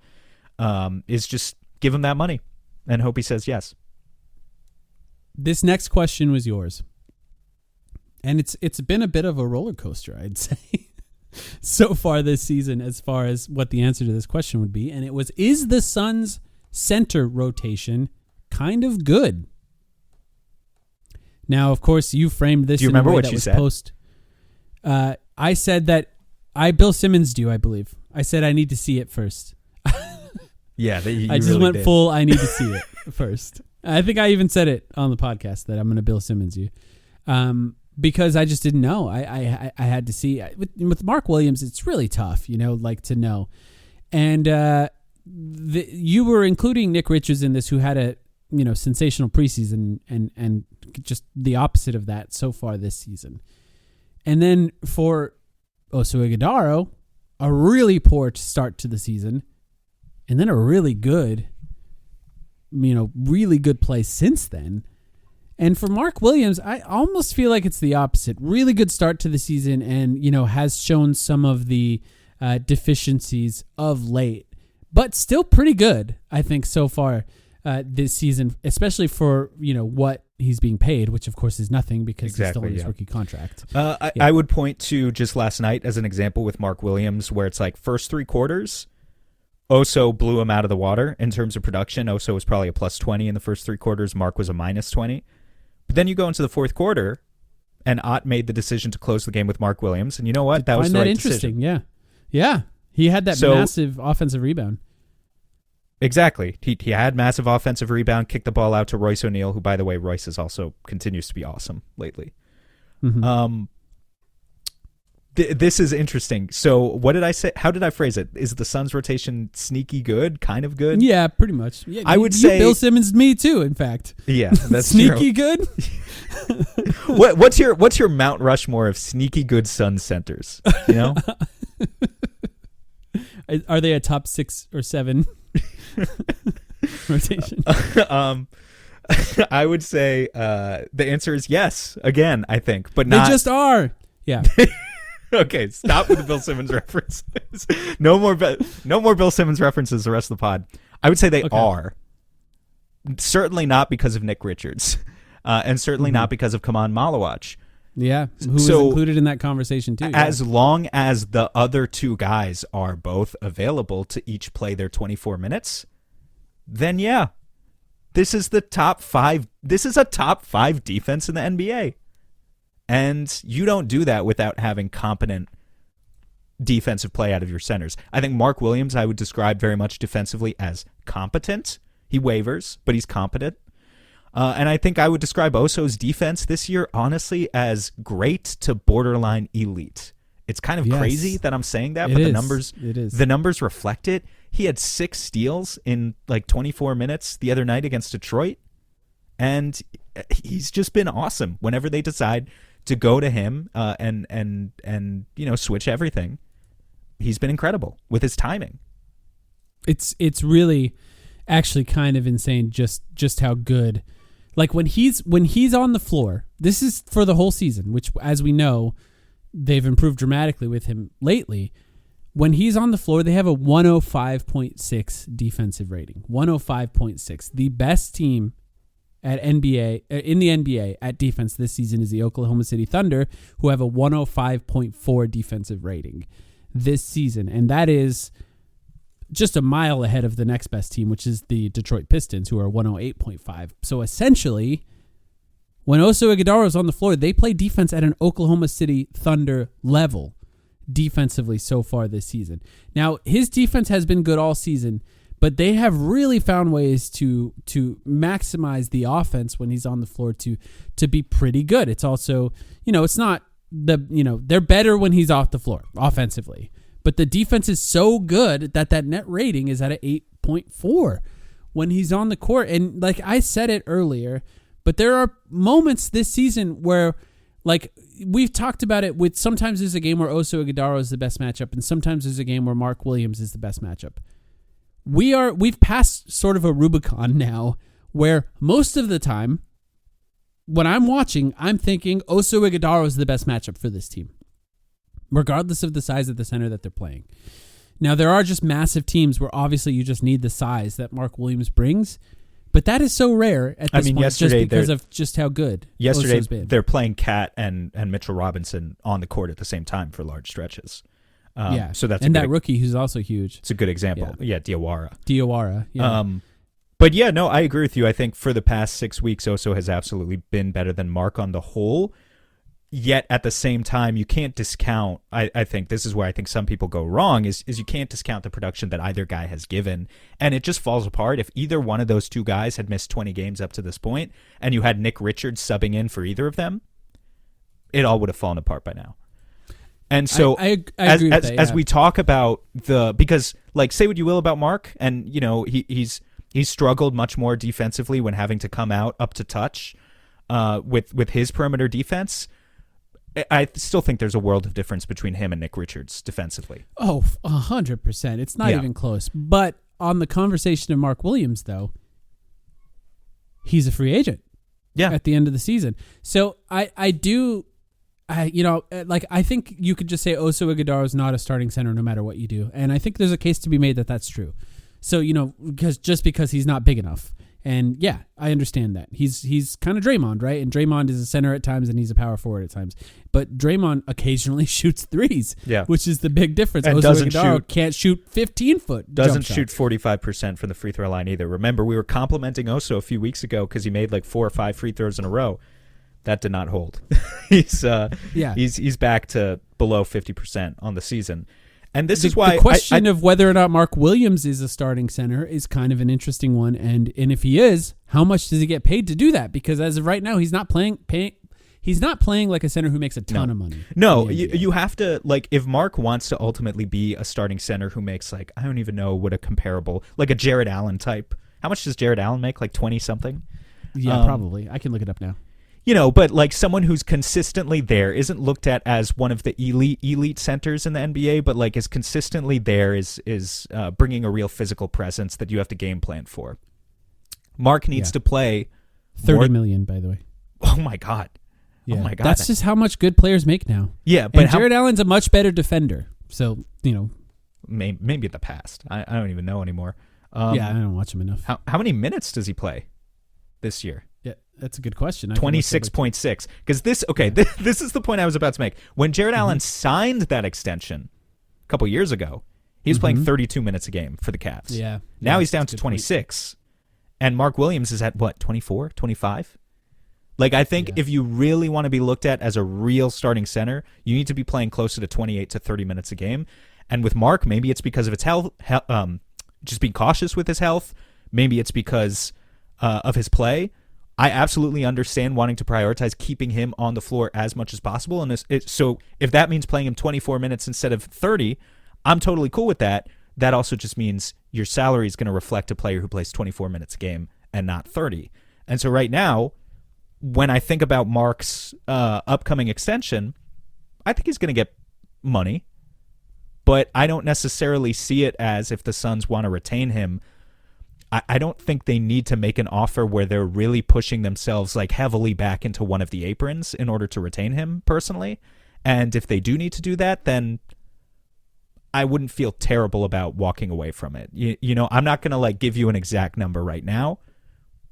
is just give him that money and hope he says yes. This next question was yours, and it's been a bit of a roller coaster, I'd say, so far this season, as far as what the answer to this question would be. And it was, is the Suns' center rotation kind of good? Now, of course, you framed this. Do you in remember a way what that you was said? I said that Bill Simmons do, I believe. I said I need to see it first. Yeah, I just really went did. Full. I need to see it first. I think I even said it on the podcast that I'm going to Bill Simmons you, because I just didn't know. I had to see with Mark Williams. It's really tough, to know. And you were including Nick Richards in this, who had a sensational preseason and just the opposite of that so far this season. And then for Oso Ighodaro, a really poor start to the season, and then a really good play since then. And for Mark Williams, I almost feel like it's the opposite. Really good start to the season, and has shown some of the deficiencies of late, but still pretty good, I think, so far this season, especially for what he's being paid, which of course is nothing because he's still in his rookie contract. I would point to just last night as an example with Mark Williams, where it's like first 3 quarters, Oso blew him out of the water in terms of production. Oso was probably a plus 20 in the first 3 quarters. Mark was a minus 20. But then you go into the fourth quarter, and Ott made the decision to close the game with Mark Williams. And you know what? That was the right interesting. decision. Yeah. He had that massive offensive rebound. Exactly. He had massive offensive rebound, kicked the ball out to Royce O'Neal, who, by the way, Royce is also continues to be awesome lately. Mm-hmm. This is interesting. So what did I say? How did I phrase it? Is the Suns rotation sneaky good? Kind of good? Yeah, pretty much. Yeah, I would say Bill Simmons, me too, in fact. Yeah, that's sneaky good? What's your Mount Rushmore of sneaky good Suns centers? You know? Are they a top 6 or 7 rotation? I would say the answer is yes. Again, I think, but not. They just are. Yeah. Okay, stop with the Bill Simmons references. No more Bill Simmons references the rest of the pod. I would say they are. Certainly not because of Nick Richards, and certainly not because of Kaman Malawach. Yeah, who was included in that conversation too. As long as the other 2 guys are both available to each play their 24 minutes, then yeah, this is the top 5. This is a top 5 defense in the NBA. And you don't do that without having competent defensive play out of your centers. I think Mark Williams, I would describe very much defensively as competent. He wavers, but he's competent. And I think I would describe Oso's defense this year, honestly, as great to borderline elite. It's kind of crazy that I'm saying that, but the numbers reflect it. He had 6 steals in like 24 minutes the other night against Detroit. And he's just been awesome whenever they decide to go to him and switch everything. He's been incredible with his timing. It's really actually kind of insane just how good. Like when he's on the floor, this is for the whole season, which as we know, they've improved dramatically with him lately. When he's on the floor, they have a 105.6 defensive rating. 105.6. The best team in the NBA at defense this season is the Oklahoma City Thunder, who have a 105.4 defensive rating this season. And that is just a mile ahead of the next best team, which is the Detroit Pistons, who are 108.5. So essentially, when Oso Ighodaro is on the floor, they play defense at an Oklahoma City Thunder level defensively so far this season. Now, his defense has been good all season, but they have really found ways to maximize the offense when he's on the floor to be pretty good. It's also, it's not they're better when he's off the floor offensively, but the defense is so good that net rating is at an 8.4 when he's on the court. And like I said it earlier, but there are moments this season where, like we've talked about it, with sometimes there's a game where Oso Ighodaro is the best matchup, and sometimes there's a game where Mark Williams is the best matchup. We've passed sort of a Rubicon now where most of the time when I'm watching, I'm thinking Oso Ighodaro is the best matchup for this team, regardless of the size of the center that they're playing. Now, there are just massive teams where obviously you just need the size that Mark Williams brings, but that is so rare at this point just because of just how good Oso's been. They're playing Kat and Mitchell Robinson on the court at the same time for large stretches. So that's that rookie who's also huge. It's a good example. Yeah, Diawara. Yeah. But yeah, no, I agree with you. I think for the past 6 weeks, Oso has absolutely been better than Mark on the whole. Yet at the same time, you can't discount. I think this is where I think some people go wrong. Is you can't discount the production that either guy has given, and it just falls apart if either one of those 2 guys had missed 20 games up to this point, and you had Nick Richards subbing in for either of them. It all would have fallen apart by now. And so, I agree with that, as we talk about because, like, say what you will about Mark, and he's struggled much more defensively when having to come out up to touch with his perimeter defense. I still think there's a world of difference between him and Nick Richards defensively. Oh, 100%. It's not even close. But on the conversation of Mark Williams, though, he's a free agent. Yeah. At the end of the season, so I think you could just say Oso Ighodaro is not a starting center no matter what you do. And I think there's a case to be made that that's true. So, because he's not big enough. And yeah, I understand that. He's kind of Draymond, right? And Draymond is a center at times and he's a power forward at times. But Draymond occasionally shoots threes, which is the big difference. And can't shoot 15-foot. Doesn't shoot 45% from the free throw line either. Remember, we were complimenting Oso a few weeks ago because he made like 4 or 5 free throws in a row. That did not hold. He's back to below 50% on the season. And this is why the question of whether or not Mark Williams is a starting center is kind of an interesting one. And if he is, how much does he get paid to do that? Because as of right now, he's not playing like a center who makes a ton of money. No, you have to, like, if Mark wants to ultimately be a starting center who makes, like, I don't even know what a comparable, like a Jared Allen type. How much does Jared Allen make? Like 20 something? Yeah, probably. I can look it up now. But like someone who's consistently there, isn't looked at as one of the elite centers in the NBA, but like is consistently there, is bringing a real physical presence that you have to game plan for. Mark needs to play $30 million, by the way. Oh my God. Yeah. Oh my God. That's just how much good players make now. Yeah, but Jared Allen's a much better defender. So, maybe in the past. I don't even know anymore. I don't watch him enough. How many minutes does he play this year? Yeah, that's a good question. 26.6. Because this is the point I was about to make. When Jared Allen signed that extension a couple years ago, he was playing 32 minutes a game for the Cavs. Yeah. Now he's down to 26. And Mark Williams is at, 24, 25? Like, I think if you really want to be looked at as a real starting center, you need to be playing closer to 28 to 30 minutes a game. And with Mark, maybe it's because of its health, just being cautious with his health. Maybe it's because of his play. I absolutely understand wanting to prioritize keeping him on the floor as much as possible. And so if that means playing him 24 minutes instead of 30, I'm totally cool with that. That also just means your salary is going to reflect a player who plays 24 minutes a game and not 30. And so right now, when I think about Mark's upcoming extension, I think he's going to get money. But I don't necessarily see it as, if the Suns want to retain him, I don't think they need to make an offer where they're really pushing themselves like heavily back into one of the aprons in order to retain him personally. And if they do need to do that, then I wouldn't feel terrible about walking away from it. I'm not going to like give you an exact number right now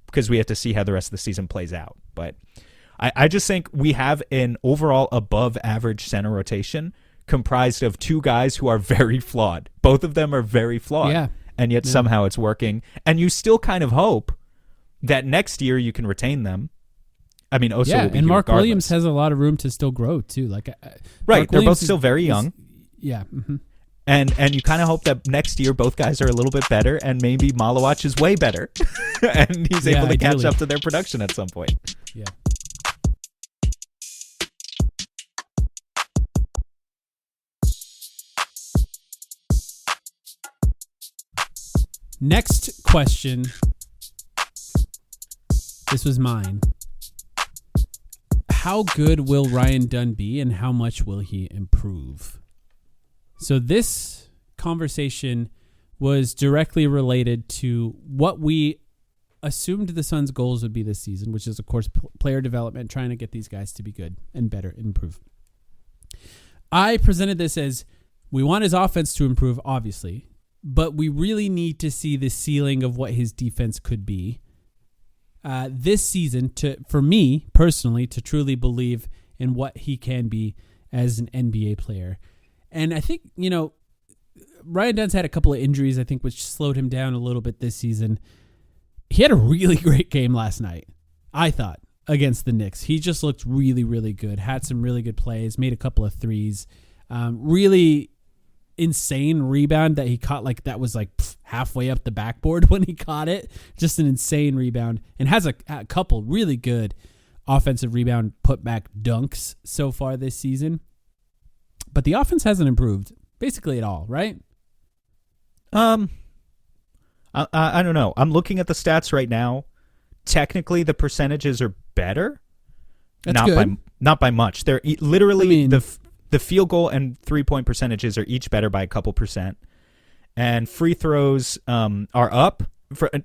because we have to see how the rest of the season plays out. But I just think we have an overall above average center rotation comprised of 2 guys who are very flawed. Both of them are very flawed. Yeah. And yet somehow it's working. And you still kind of hope that next year you can retain them. I mean, Oso will be and here Mark regardless. Williams has a lot of room to still grow too. Like, right, they're both still very young. Yeah. And you kind of hope that next year both guys are a little bit better, and maybe Malawach is way better, and he's able to catch up to their production at some point. Yeah. Next question. This was mine. How good will Ryan Dunn be, and how much will he improve? So this conversation was directly related to what we assumed the Suns' goals would be this season, which is, of course, player development, trying to get these guys to be good and better and improve. I presented this as, we want his offense to improve, obviously, but we really need to see the ceiling of what his defense could be this season, for me personally, to truly believe in what he can be as an NBA player. And I think, Ryan Dunn's had a couple of injuries, I think, which slowed him down a little bit this season. He had a really great game last night, I thought, against the Knicks. He just looked really, really good, had some really good plays, made a couple of threes, really insane rebound that he caught, like that was like halfway up the backboard when he caught it. Just an insane rebound, and has a couple really good offensive rebound putback dunks so far this season. But the offense hasn't improved basically at all, right? I don't know. I'm looking at the stats right now. Technically, the percentages are better. That's good. Not by much. They're literally the field goal and 3-point percentages are each better by a couple percent. And free throws are up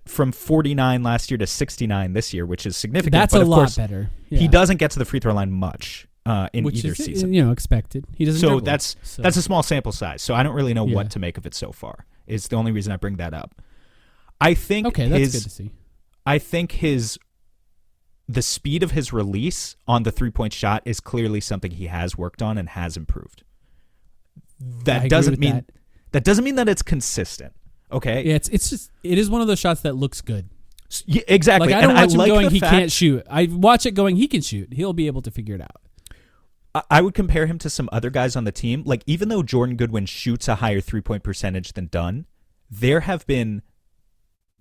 from 49 last year to 69 this year, which is significant. That's but a of lot course, better. Yeah. He doesn't get to the free throw line much in which either is, season. Expected. He doesn't. So that's a small sample size. So I don't really know what to make of it so far. Is the only reason I bring that up. I think that's good to see. I think the speed of his release on the 3-point shot is clearly something he has worked on and has improved. That doesn't mean that it's consistent. Okay. Yeah, it is one of those shots that looks good. Yeah, exactly. Like I don't watch him going he can't shoot. I watch it going he can shoot. He'll be able to figure it out. I would compare him to some other guys on the team. Like even though Jordan Goodwin shoots a higher 3-point percentage than Dunn, there have been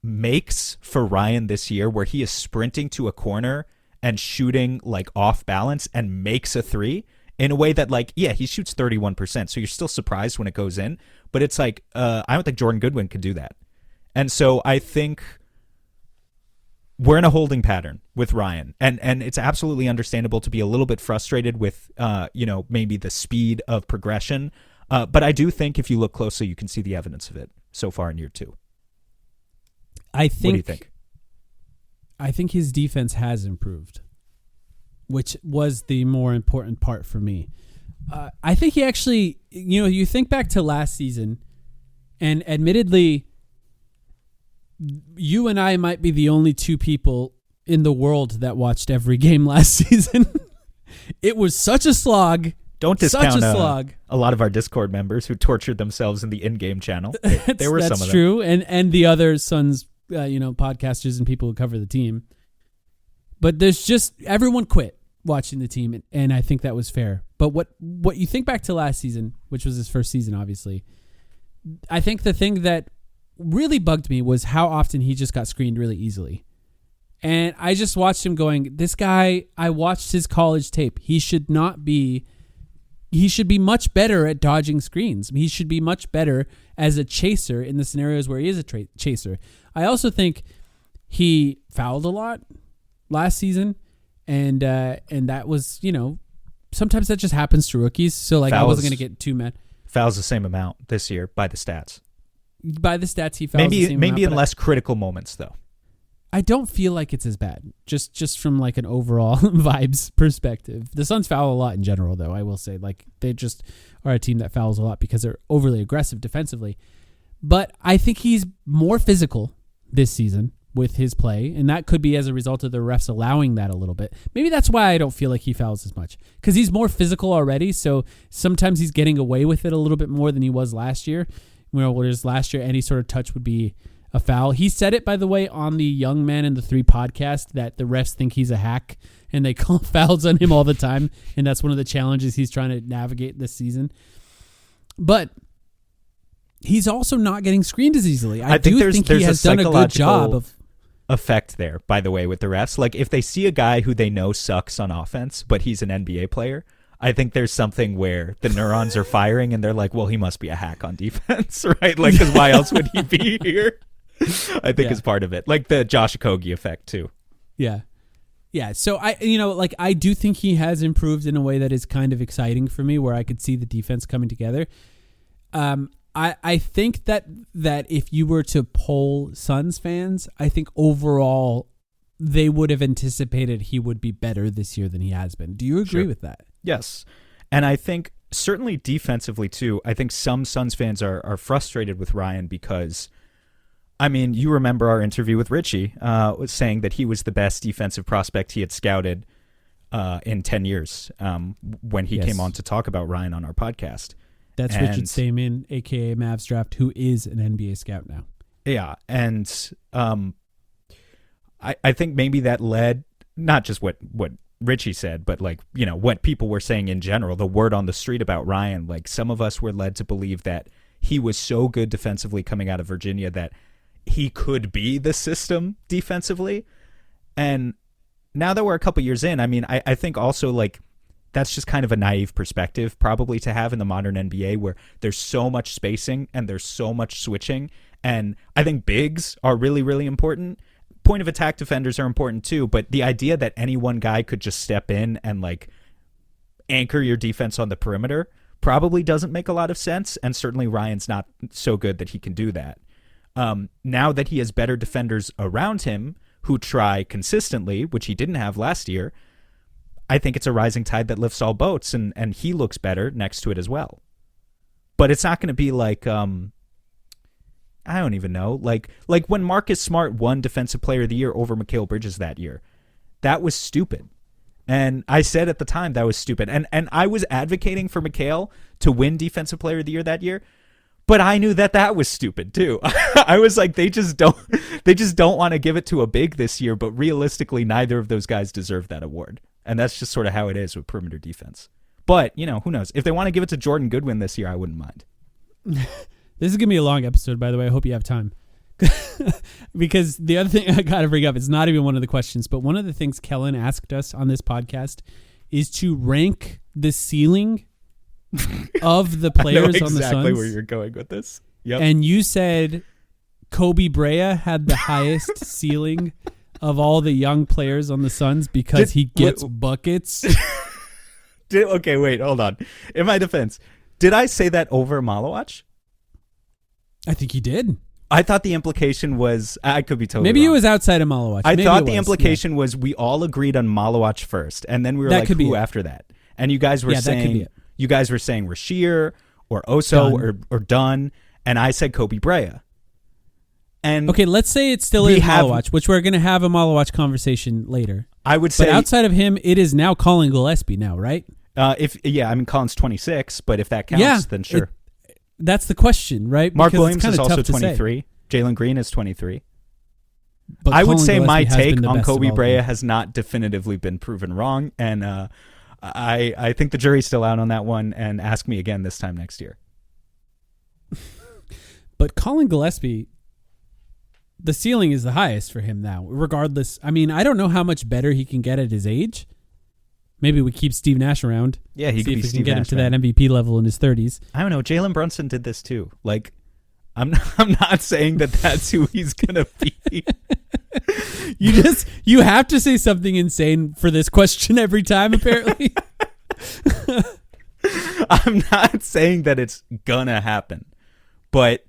makes for Ryan this year where he is sprinting to a corner and shooting like off balance and makes a 3 in a way that like, yeah, he shoots 31%. So you're still surprised when it goes in, but it's like, I don't think Jordan Goodwin could do that. And so I think we're in a holding pattern with Ryan, and it's absolutely understandable to be a little bit frustrated with, maybe the speed of progression. But I do think if you look closely, you can see the evidence of it so far in year 2. What do you think? I think his defense has improved, which was the more important part for me. I think he actually, you think back to last season, and admittedly, you and I might be the only 2 people in the world that watched every game last season. It was such a slog. Don't discount a lot of our Discord members who tortured themselves in the in-game channel. There were some of them. That's true, and the other Suns, podcasters and people who cover the team. But there's just everyone quit watching the team, and I think that was fair. But what you think back to last season, which was his first season, obviously, I think the thing that really bugged me was how often he just got screened really easily. And I just watched him going, this guy, I watched his college tape. He should be much better at dodging screens. He should be much better as a chaser in the scenarios where he is a chaser. I also think he fouled a lot last season, and that was, sometimes that just happens to rookies. So like I wasn't going to get too mad. Fouls the same amount this year by the stats. By the stats, he fouls the same amount. Maybe in less critical moments, though. I don't feel like it's as bad, just from like an overall vibes perspective. The Suns foul a lot in general, though, I will say. Like, they just are a team that fouls a lot because they're overly aggressive defensively. But I think he's more physical this season with his play, and that could be as a result of the refs allowing that a little bit. Maybe that's why I don't feel like he fouls as much, because he's more physical already, so sometimes he's getting away with it a little bit more than he was last year. Whereas last year, any sort of touch would be a foul. He said it, by the way, on the Young Man in the 3 podcast, that the refs think he's a hack and they call fouls on him all the time. And that's one of the challenges he's trying to navigate this season. But he's also not getting screened as easily. I do think he has done a good job of effect there, by the way, with the refs. Like if they see a guy who they know sucks on offense, but he's an NBA player, I think there's something where the neurons are firing and they're like, well, he must be a hack on defense, right? Like, because why else would he be here? I think is part of it. Like the Josh Okogie effect too. Yeah. Yeah. So I do think he has improved in a way that is kind of exciting for me, where I could see the defense coming together. I think that if you were to poll Suns fans, I think overall they would have anticipated he would be better this year than he has been. Do you agree with that? Yes. And I think certainly defensively too, I think some Suns fans are frustrated with Ryan because, I mean, you remember our interview with Richie was saying that he was the best defensive prospect he had scouted in 10 years when he came on to talk about Ryan on our podcast. That's Richard Stamen, a.k.a. Mavs Draft, who is an NBA scout now. Yeah, and I think maybe that led, not just what Richie said, but like, what people were saying in general, the word on the street about Ryan. Like some of us were led to believe that he was so good defensively coming out of Virginia that he could be the system defensively. And now that we're a couple years in, I mean, I think also like that's just kind of a naive perspective probably to have in the modern NBA, where there's so much spacing and there's so much switching. And I think bigs are really, really important. Point of attack defenders are important too, but the idea that any one guy could just step in and like anchor your defense on the perimeter probably doesn't make a lot of sense. And certainly Ryan's not so good that he can do that. Now that he has better defenders around him who try consistently, which he didn't have last year, I think it's a rising tide that lifts all boats, and he looks better next to it as well. But it's not going to be like, I don't even know. Like when Marcus Smart won Defensive Player of the Year over Mikal Bridges that year. That was stupid. And I said at the time that was stupid. And I was advocating for Mikal to win Defensive Player of the Year that year, but I knew that was stupid too. I was like, they just don't want to give it to a big this year, but realistically, neither of those guys deserve that award. And that's just sort of how it is with perimeter defense. But, who knows? If they want to give it to Jordan Goodwin this year, I wouldn't mind. This is going to be a long episode, by the way. I hope you have time. Because the other thing I got to bring up, it's not even one of the questions, but one of the things Kellen asked us on this podcast is to rank the ceiling of the players on the Suns. Exactly where you're going with this. Yep. And you said Kobe Brea had the highest ceiling of all the young players on the Suns because he gets buckets. Okay, wait, hold on. In my defense, did I say that over Malawach? I think he did. I thought the implication was, I could be totally Maybe wrong. It was outside of Malawach. I thought the implication was we all agreed on Malawach first, and then we were like, who after that? And you guys were saying Rasheer or Oso or Dunn, and I said Kobe Brea. And okay, let's say it still is Malawach, which we're going to have a Malawach conversation later. I would say, but outside of him, it is now Colin Gillespie now, right? Colin's 26, but if that counts, then sure. That's the question, right? Mark Williams is also 23. Jalen Green is 23. But I would say my Gillespie take on Kobe Brea has not definitively been proven wrong, and I think the jury's still out on that one, and ask me again this time next year. But Colin Gillespie, the ceiling is the highest for him now, regardless. I mean, I don't know how much better he can get at his age. Maybe we keep Steve Nash around. Yeah, he could be Steve Nash. Get him to that MVP level in his 30s. I don't know. Jalen Brunson did this too. Like, I'm not saying that that's who he's gonna be. You have to say something insane for this question every time, apparently. I'm not saying that it's gonna happen, but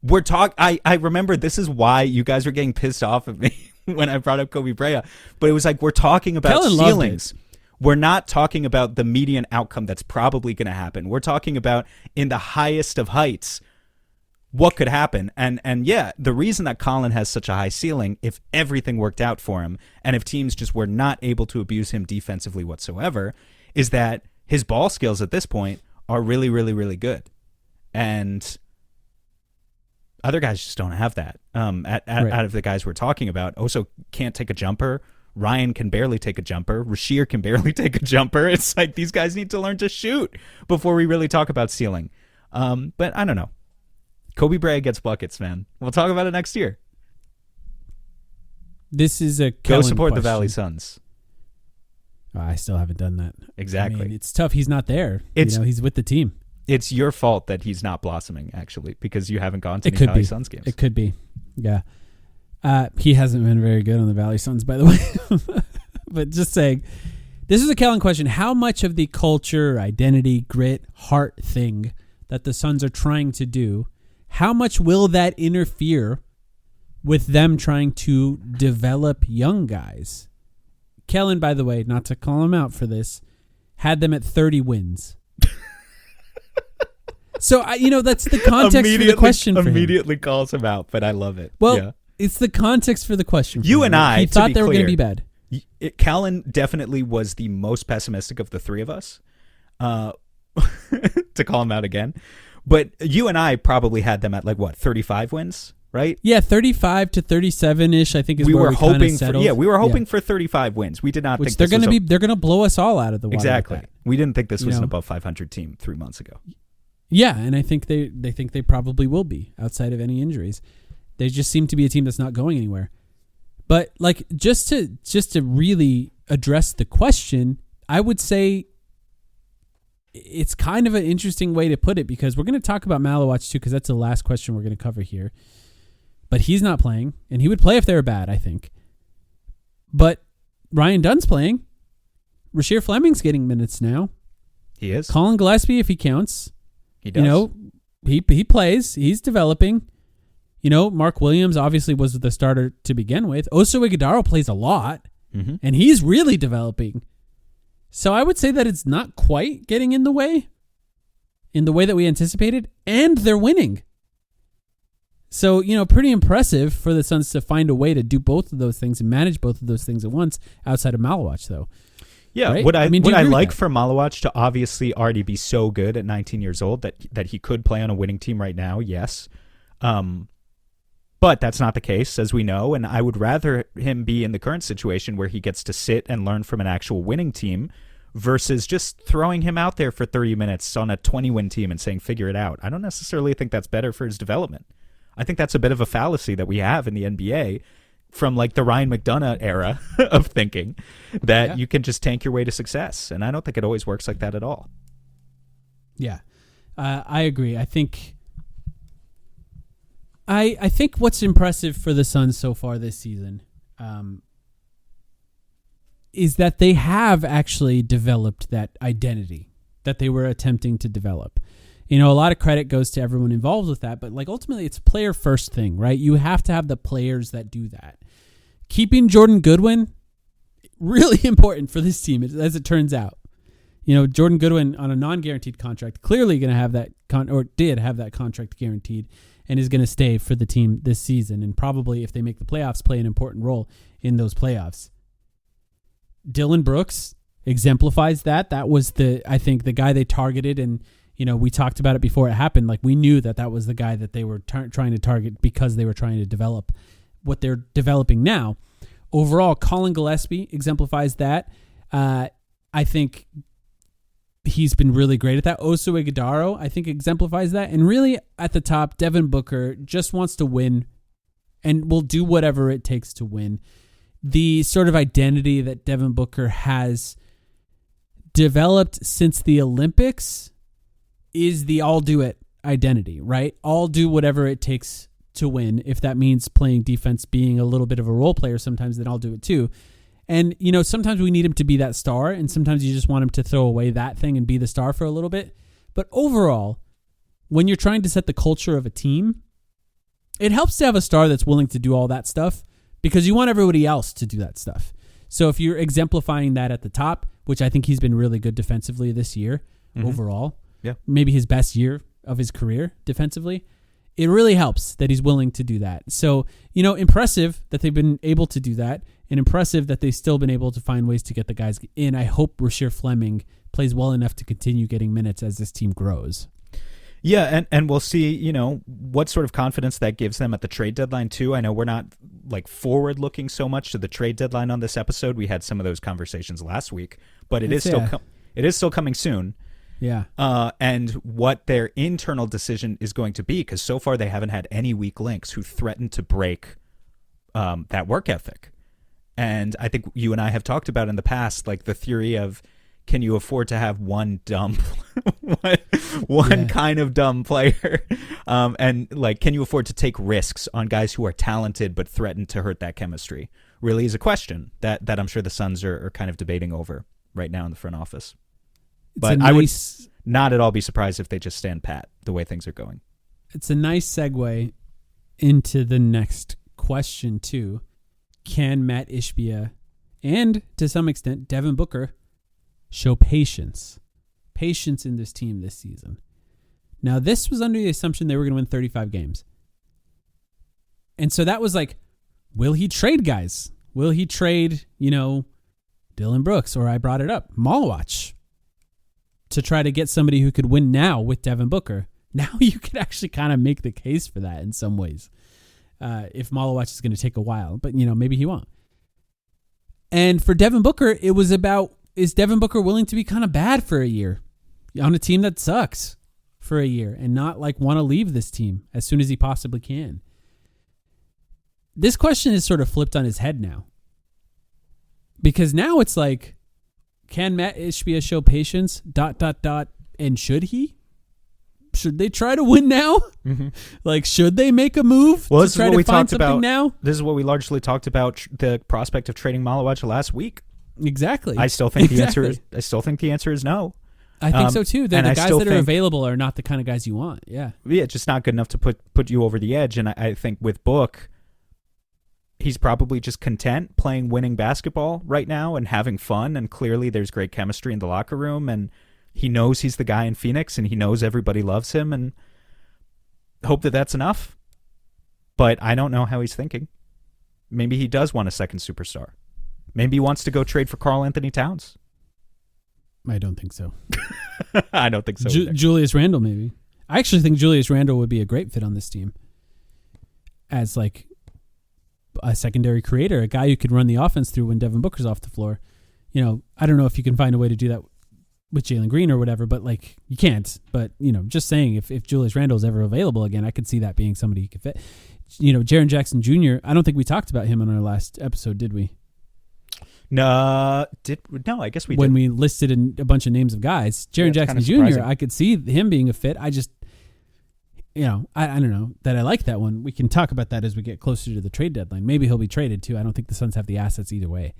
we're I remember this is why you guys were getting pissed off at me when I brought up Kobe Brea, but it was like, we're talking about ceilings. We're not talking about the median outcome that's probably going to happen. We're talking about in the highest of heights, what could happen. And yeah, the reason that Colin has such a high ceiling, if everything worked out for him, and if teams just were not able to abuse him defensively whatsoever, is that his ball skills at this point are really, really, really good. And other guys just don't have that. Out of the guys we're talking about, Oso can't take a jumper. Ryan can barely take a jumper. Rasheer can barely take a jumper. It's like these guys need to learn to shoot before we really talk about ceiling. But I don't know. Kobe Brea gets buckets, man. We'll talk about it next year. This is a Go support the Valley Suns. Oh, I still haven't done that. Exactly. I mean, it's tough. He's not there. He's with the team. It's your fault that he's not blossoming, actually, because you haven't gone to any Valley Suns games. It could be. Yeah. He hasn't been very good on the Valley Suns, by the way. But just saying, this is a Kellen question. How much of the culture, identity, grit, heart thing that the Suns are trying to do, how much will that interfere with them trying to develop young guys? Kellen, by the way, not to call him out for this, had them at 30 wins. So, that's the context for the question for him. Immediately calls him out, but I love it. Well, yeah. It's the context for the question. You and I, he thought they were going to be bad. Callan definitely was the most pessimistic of the three of us, to call him out again. But you and I probably had them at 35 wins, right? Yeah, 35 to 37-ish, I think is where we hoping settled. we were hoping for 35 wins. We did not think they're going to be. They're going to blow us all out of the water. Exactly. We didn't think this was an above 500 team 3 months ago. Yeah, and I think they think they probably will be outside of any injuries. They just seem to be a team that's not going anywhere. But just to really address the question, I would say it's kind of an interesting way to put it, because we're going to talk about Malawach too, because that's the last question we're going to cover here. But he's not playing, and he would play if they were bad, I think. But Ryan Dunn's playing. Rasheer Fleming's getting minutes now. He is. Colin Gillespie, if he counts. He does. He plays. He's developing. Mark Williams obviously was the starter to begin with. Oso Ighodaro plays a lot, and he's really developing. So I would say that it's not quite getting in the way that we anticipated, and they're winning. So, pretty impressive for the Suns to find a way to do both of those things and manage both of those things at once outside of Malawach, though. Yeah, right? would I like that? for Malawach to obviously already be so good at 19 years old that he could play on a winning team right now? Yes. But that's not the case, as we know, and I would rather him be in the current situation where he gets to sit and learn from an actual winning team versus just throwing him out there for 30 minutes on a 20-win team and saying, figure it out. I don't necessarily think that's better for his development. I think that's a bit of a fallacy that we have in the NBA from like the Ryan McDonough era of thinking that you can just tank your way to success. And I don't think it always works like that at all. Yeah, I agree. I think what's impressive for the Suns so far this season is that they have actually developed that identity that they were attempting to develop. A lot of credit goes to everyone involved with that, but like ultimately it's a player first thing, right? You have to have the players that do that. Keeping Jordan Goodwin, really important for this team, as it turns out. Jordan Goodwin on a non-guaranteed contract, clearly going to have that did have that contract guaranteed and is going to stay for the team this season and probably, if they make the playoffs, play an important role in those playoffs. Dylan Brooks exemplifies that. That was I think the guy they targeted, and we talked about it before it happened. Like, we knew that was the guy that they were trying to target because they were trying to develop what they're developing now. Overall, Colin Gillespie exemplifies that. I think he's been really great at that. Oso Ighodaro, I think, exemplifies that. And really, at the top, Devin Booker just wants to win and will do whatever it takes to win. The sort of identity that Devin Booker has developed since the Olympics is the I'll do it identity, right? I'll do whatever it takes to win. If that means playing defense, being a little bit of a role player sometimes, then I'll do it too. And, sometimes we need him to be that star, and sometimes you just want him to throw away that thing and be the star for a little bit. But overall, when you're trying to set the culture of a team, it helps to have a star that's willing to do all that stuff because you want everybody else to do that stuff. So if you're exemplifying that at the top, which I think he's been really good defensively this year overall, maybe his best year of his career defensively, it really helps that he's willing to do that. So, impressive that they've been able to do that, and impressive that they've still been able to find ways to get the guys in. I hope Rasheer Fleming plays well enough to continue getting minutes as this team grows. Yeah, and we'll see, what sort of confidence that gives them at the trade deadline too. I know we're not like forward looking so much to the trade deadline on this episode. We had some of those conversations last week, but it is still coming soon. Yeah. And what their internal decision is going to be, because so far they haven't had any weak links who threaten to break that work ethic. And I think you and I have talked about in the past, like the theory of, can you afford to have one dumb, kind of dumb player? And like, can you afford to take risks on guys who are talented but threaten to hurt that chemistry? Really is a question that I'm sure the Suns are kind of debating over right now in the front office. But I would not at all be surprised if they just stand pat the way things are going. It's a nice segue into the next question, too. Can Matt Ishbia and, to some extent, Devin Booker show patience in this team this season? Now, this was under the assumption they were going to win 35 games. And so that was like, will he trade guys? Will he trade, Dylan Brooks, or I brought it up, Malawach, to try to get somebody who could win now with Devin Booker? Now you could actually kind of make the case for that in some ways. If Malawach is going to take a while, but maybe he won't. And for Devin Booker, it was about, is Devin Booker willing to be kind of bad for a year on a team that sucks for a year and not like want to leave this team as soon as he possibly can? This question is sort of flipped on his head now, because now it's like, can Matt Ishbia show patience? ... And should he? Should they try to win now? Mm-hmm. Like, should they make a move to try to find something now? This is what we largely talked about, the prospect of trading Malawach last week. Exactly. I still think the answer is no. I think so too. The guys that are available are not the kind of guys you want. Yeah. Yeah, just not good enough to put you over the edge. And I think with Book, he's probably just content playing winning basketball right now and having fun. And clearly there's great chemistry in the locker room, and he knows he's the guy in Phoenix, and he knows everybody loves him, and hope that that's enough. but I don't know how he's thinking. Maybe he does want a second superstar. Maybe he wants to go trade for Karl Anthony Towns. I don't think so. I don't think so either. Julius Randle, maybe. I actually think Julius Randle would be a great fit on this team as like a secondary creator, a guy who could run the offense through when Devin Booker's off the floor. You know, I don't know if you can find a way to do that with Jalen Green or whatever, but like you can't. But, you know, just saying if Julius Randle is ever available again, I could see that being somebody who could fit. You know, Jaren Jackson Jr., I don't think we talked about him on our last episode, did we? No, I guess we did. When we listed a bunch of names of guys, Jaren Jackson Jr., I could see him being a fit. I just, you know, I don't know that I like that one. We can talk about that as we get closer to the trade deadline. Maybe he'll be traded too. I don't think the Suns have the assets either way.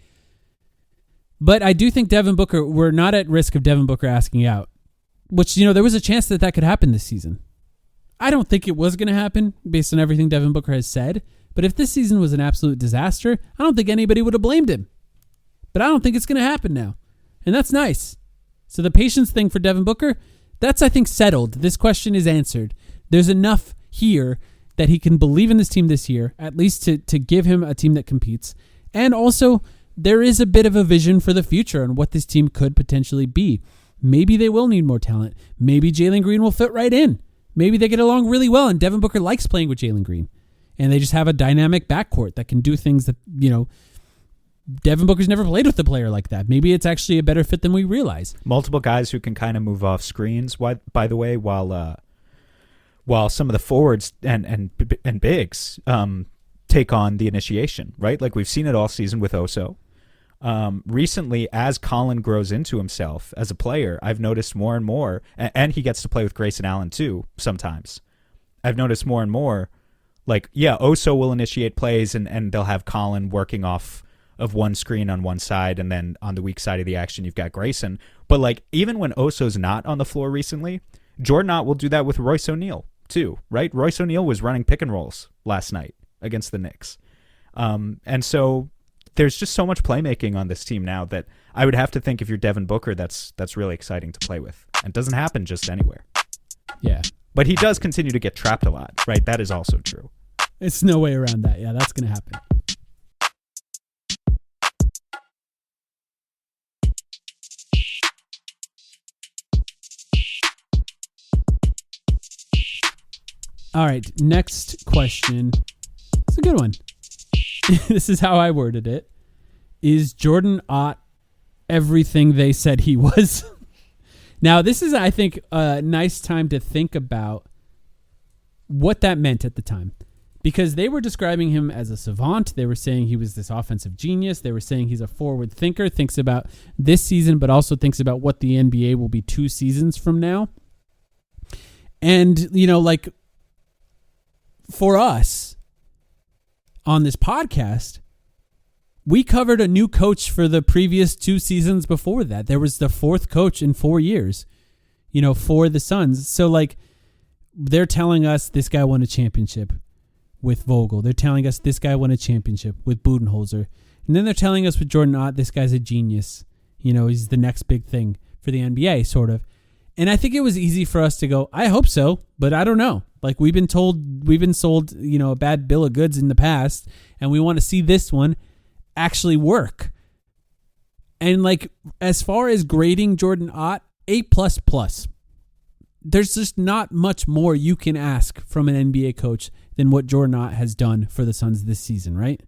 But I do think Devin Booker, we're not at risk of Devin Booker asking out, which, you know, there was a chance that could happen this season. I don't think it was going to happen based on everything Devin Booker has said. But if this season was an absolute disaster, I don't think anybody would have blamed him. But I don't think it's going to happen now. And that's nice. So the patience thing for Devin Booker, that's, I think, settled. This question is answered. There's enough here that he can believe in this team this year, at least to give him a team that competes. And also, there is a bit of a vision for the future on what this team could potentially be. Maybe they will need more talent. Maybe Jalen Green will fit right in. Maybe they get along really well, and Devin Booker likes playing with Jalen Green. And they just have a dynamic backcourt that can do things that, you know, Devin Booker's never played with a player like that. Maybe it's actually a better fit than we realize. Multiple guys who can kind of move off screens, by the way, while some of the forwards and bigs take on the initiation, right? Like we've seen it all season with Oso. Recently, as Colin grows into himself as a player, I've noticed more and more, and he gets to play with Grayson Allen too sometimes. I've noticed more and more, like, yeah, Oso will initiate plays and they'll have Colin working off of one screen on one side, and then on the weak side of the action, you've got Grayson. But like, even when Oso's not on the floor recently, Jordan Ott will do that with Royce O'Neal too, right? Royce O'Neal was running pick and rolls last night against the Knicks. And so there's just so much playmaking on this team now that I would have to think if you're Devin Booker, that's really exciting to play with. And it doesn't happen just anywhere. Yeah. But he does continue to get trapped a lot, right? That is also true. It's no way around that. Yeah, that's going to happen. All right, next question. It's a good one. This is how I worded it. Is Jordan Ott everything they said he was? Now, this is, I think, a nice time to think about what that meant at the time. Because they were describing him as a savant. They were saying he was this offensive genius. They were saying he's a forward thinker, thinks about this season, but also thinks about what the NBA will be 2 seasons from now. And, you know, like, for us on this podcast, we covered a new coach for the previous 2 seasons before that. There was the 4th coach in 4 years, you know, for the Suns. So, like, they're telling us this guy won a championship with Vogel. They're telling us this guy won a championship with Budenholzer. And then they're telling us with Jordan Ott, this guy's a genius. You know, he's the next big thing for the NBA, sort of. And I think it was easy for us to go, I hope so, but I don't know. Like, we've been sold, you know, a bad bill of goods in the past, and we want to see this one actually work. And, like, as far as grading Jordan Ott, A++. There's just not much more you can ask from an NBA coach than what Jordan Ott has done for the Suns this season, right?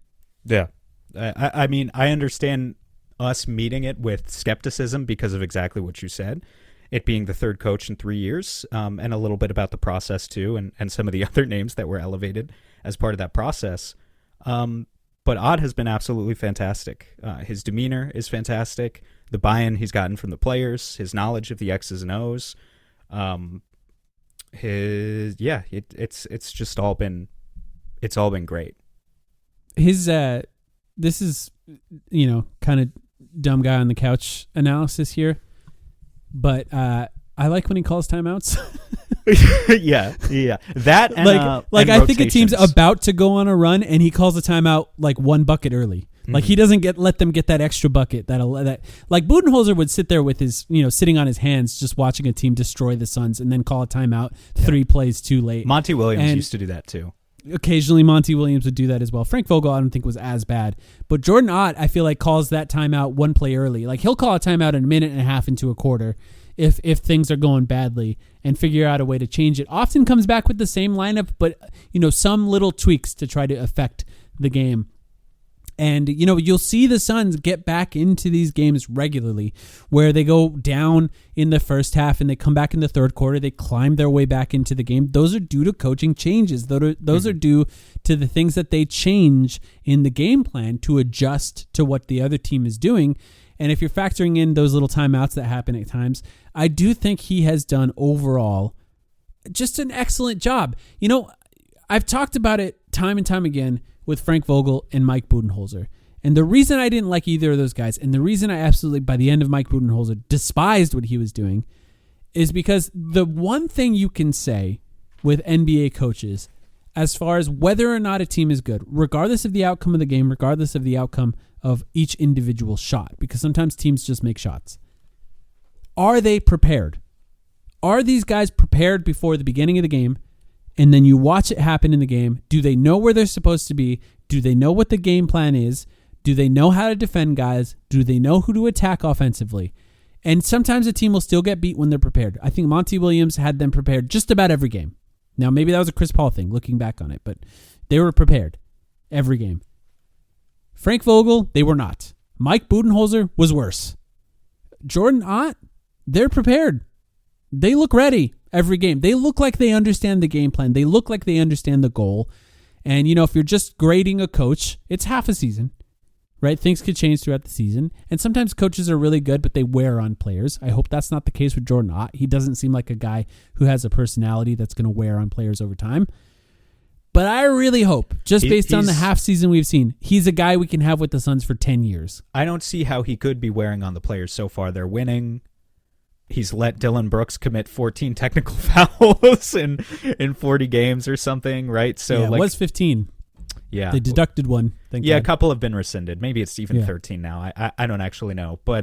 Yeah. I mean, I understand us meeting it with skepticism because of exactly what you said. It being the 3rd coach in 3 years, and a little bit about the process too, and some of the other names that were elevated as part of that process. But Ott has been absolutely fantastic. His demeanor is fantastic. The buy-in he's gotten from the players, his knowledge of the X's and O's, it's just all been great. His this is, you know, kind of dumb guy on the couch analysis here. But I like when he calls timeouts. yeah. That and, like and I think a team's about to go on a run and he calls a timeout like 1 bucket early. Mm-hmm. Like he doesn't let them get that extra bucket that like Budenholzer would sit there with his, you know, sitting on his hands just watching a team destroy the Suns and then call a timeout 3 plays too late. Monty Williams used to do that too. Occasionally, Monty Williams would do that as well. Frank Vogel, I don't think was as bad, but Jordan Ott, I feel like calls that timeout one play early. Like he'll call a timeout in a minute and a half into a quarter if things are going badly and figure out a way to change it. Often comes back with the same lineup, but some little tweaks to try to affect the game. And, you'll see the Suns get back into these games regularly where they go down in the first half and they come back in the third quarter. They climb their way back into the game. Those are due to coaching changes. Those are due to the things that they change in the game plan to adjust to what the other team is doing. And if you're factoring in those little timeouts that happen at times, I do think he has done overall just an excellent job. I've talked about it time and time again with Frank Vogel and Mike Budenholzer. And the reason I didn't like either of those guys, and the reason I absolutely, by the end of Mike Budenholzer, despised what he was doing, is because the one thing you can say with NBA coaches, as far as whether or not a team is good, regardless of the outcome of the game, regardless of the outcome of each individual shot, because sometimes teams just make shots, are they prepared? Are these guys prepared before the beginning of the game? And then you watch it happen in the game. Do they know where they're supposed to be? Do they know what the game plan is? Do they know how to defend guys? Do they know who to attack offensively? And sometimes a team will still get beat when they're prepared. I think Monty Williams had them prepared just about every game. Now, maybe that was a Chris Paul thing, looking back on it, but they were prepared every game. Frank Vogel, they were not. Mike Budenholzer was worse. Jordan Ott, they're prepared. They look ready every game. They look like they understand the game plan. They look like they understand the goal. And, if you're just grading a coach, it's half a season, right? Things could change throughout the season. And sometimes coaches are really good, but they wear on players. I hope that's not the case with Jordan Ott. He doesn't seem like a guy who has a personality that's going to wear on players over time. But I really hope, just based on the half season we've seen, he's a guy we can have with the Suns for 10 years. I don't see how he could be wearing on the players so far. They're winning. He's let Dylan Brooks commit 14 technical fouls in 40 games or something, right? So it was 15. Yeah. They deducted one. Thank God. A couple have been rescinded. Maybe it's even 13 now. I don't actually know. But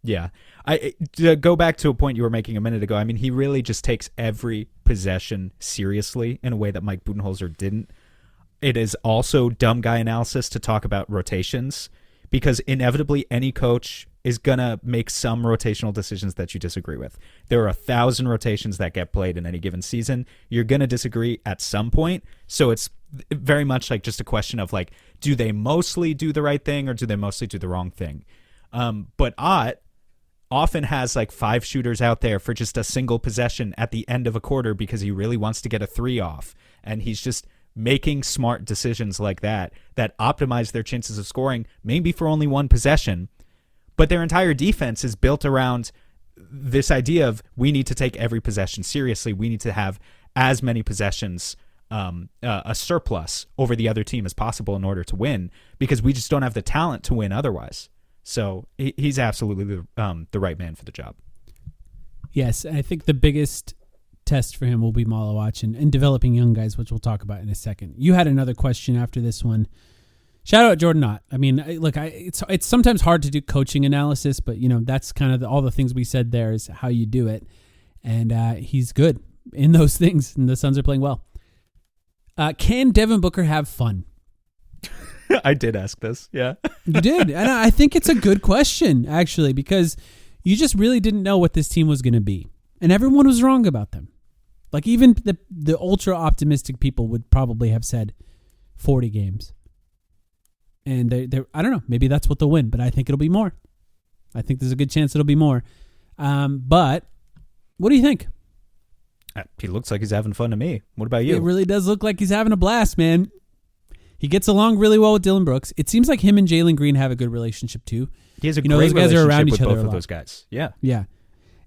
to go back to a point you were making a minute ago, I mean, he really just takes every possession seriously in a way that Mike Budenholzer didn't. It is also dumb guy analysis to talk about rotations because inevitably any coach is going to make some rotational decisions that you disagree with. There are 1,000 rotations that get played in any given season. You're going to disagree at some point. So it's very much like just a question of like, do they mostly do the right thing or do they mostly do the wrong thing? But Ott often has like 5 shooters out there for just a single possession at the end of a quarter because he really wants to get a 3 off. And he's just making smart decisions like that optimize their chances of scoring, maybe for only one possession. But their entire defense is built around this idea of we need to take every possession seriously. We need to have as many possessions, a surplus over the other team as possible in order to win because we just don't have the talent to win otherwise. So he's absolutely the right man for the job. Yes, I think the biggest test for him will be Malawach and developing young guys, which we'll talk about in a second. You had another question after this one. Shout out Jordan Ott. I mean, look, it's sometimes hard to do coaching analysis, but that's kind of all the things we said there is how you do it, and he's good in those things, and the Suns are playing well. Can Devin Booker have fun? I did ask this, yeah. You did, and I think it's a good question actually because you just really didn't know what this team was going to be, and everyone was wrong about them. Like even the ultra optimistic people would probably have said 40 games. And they I don't know, maybe that's what they'll win, but I think it'll be more. I think there's a good chance it'll be more. But what do you think? He looks like he's having fun to me. What about you? It really does look like he's having a blast, man. He gets along really well with Dylan Brooks. It seems like him and Jalen Green have a good relationship too. He has a great relationship with both of those guys. Yeah. Yeah.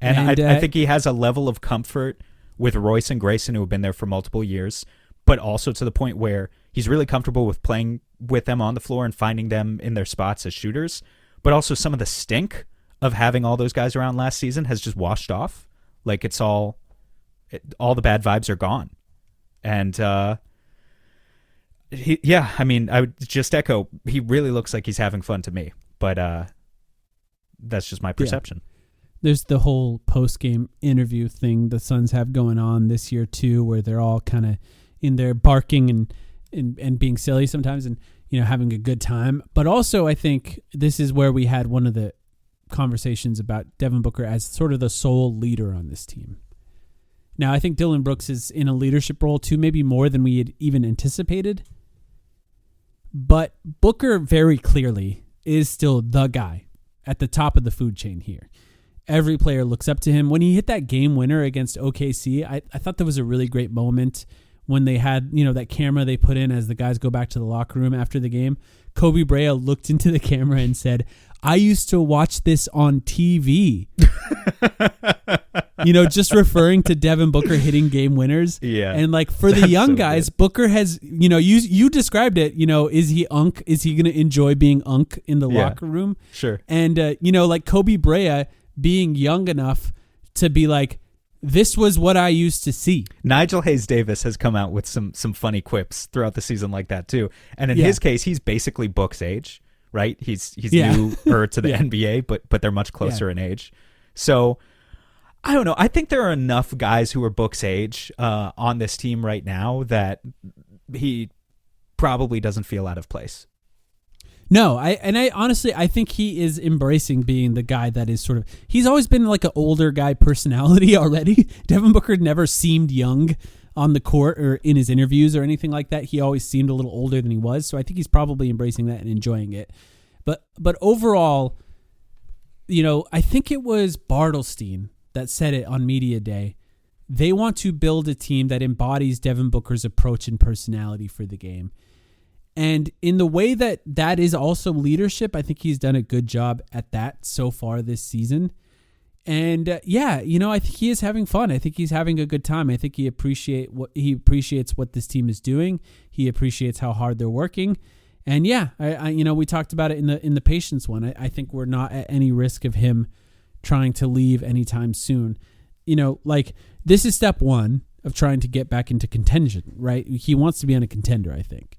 And I think he has a level of comfort with Royce and Grayson who have been there for multiple years, but also to the point where he's really comfortable with playing with them on the floor and finding them in their spots as shooters. But also some of the stink of having all those guys around last season has just washed off. Like it's all the bad vibes are gone. And I would just echo, he really looks like he's having fun to me. But that's just my perception. Yeah. There's the whole post-game interview thing the Suns have going on this year too, where they're all kind of in their barking and being silly sometimes and, having a good time. But also I think this is where we had one of the conversations about Devin Booker as sort of the sole leader on this team. Now, I think Dillon Brooks is in a leadership role too, maybe more than we had even anticipated. But Booker very clearly is still the guy at the top of the food chain here. Every player looks up to him. When he hit that game winner against OKC, I thought that was a really great moment when they had, that camera they put in as the guys go back to the locker room after the game. Kobe Bryant looked into the camera and said, "I used to watch this on TV." Just referring to Devin Booker hitting game winners. Yeah. And for the young guys, good. Booker has, you described it, is he Unk? Is he going to enjoy being Unk in the locker room? Sure. And, Kobe Bryant being young enough to be like, this was what I used to see. Nigel Hayes Davis has come out with some funny quips throughout the season like that too. And in his case, he's basically Book's age, right? He's newer to the NBA, but they're much closer in age. So I don't know. I think there are enough guys who are Book's age on this team right now that he probably doesn't feel out of place. No, I honestly, I think he is embracing being the guy that is sort of, he's always been like an older guy personality already. Devin Booker never seemed young on the court or in his interviews or anything like that. He always seemed a little older than he was. So I think he's probably embracing that and enjoying it. But overall, I think it was Bartlestein that said it on Media Day. They want to build a team that embodies Devin Booker's approach and personality for the game. And in the way that is also leadership, I think he's done a good job at that so far this season. And I think he is having fun. I think he's having a good time. I think he appreciates what this team is doing. He appreciates how hard they're working. And we talked about it in the patience one. I think we're not at any risk of him trying to leave anytime soon. This is step one of trying to get back into contention, right? He wants to be on a contender, I think.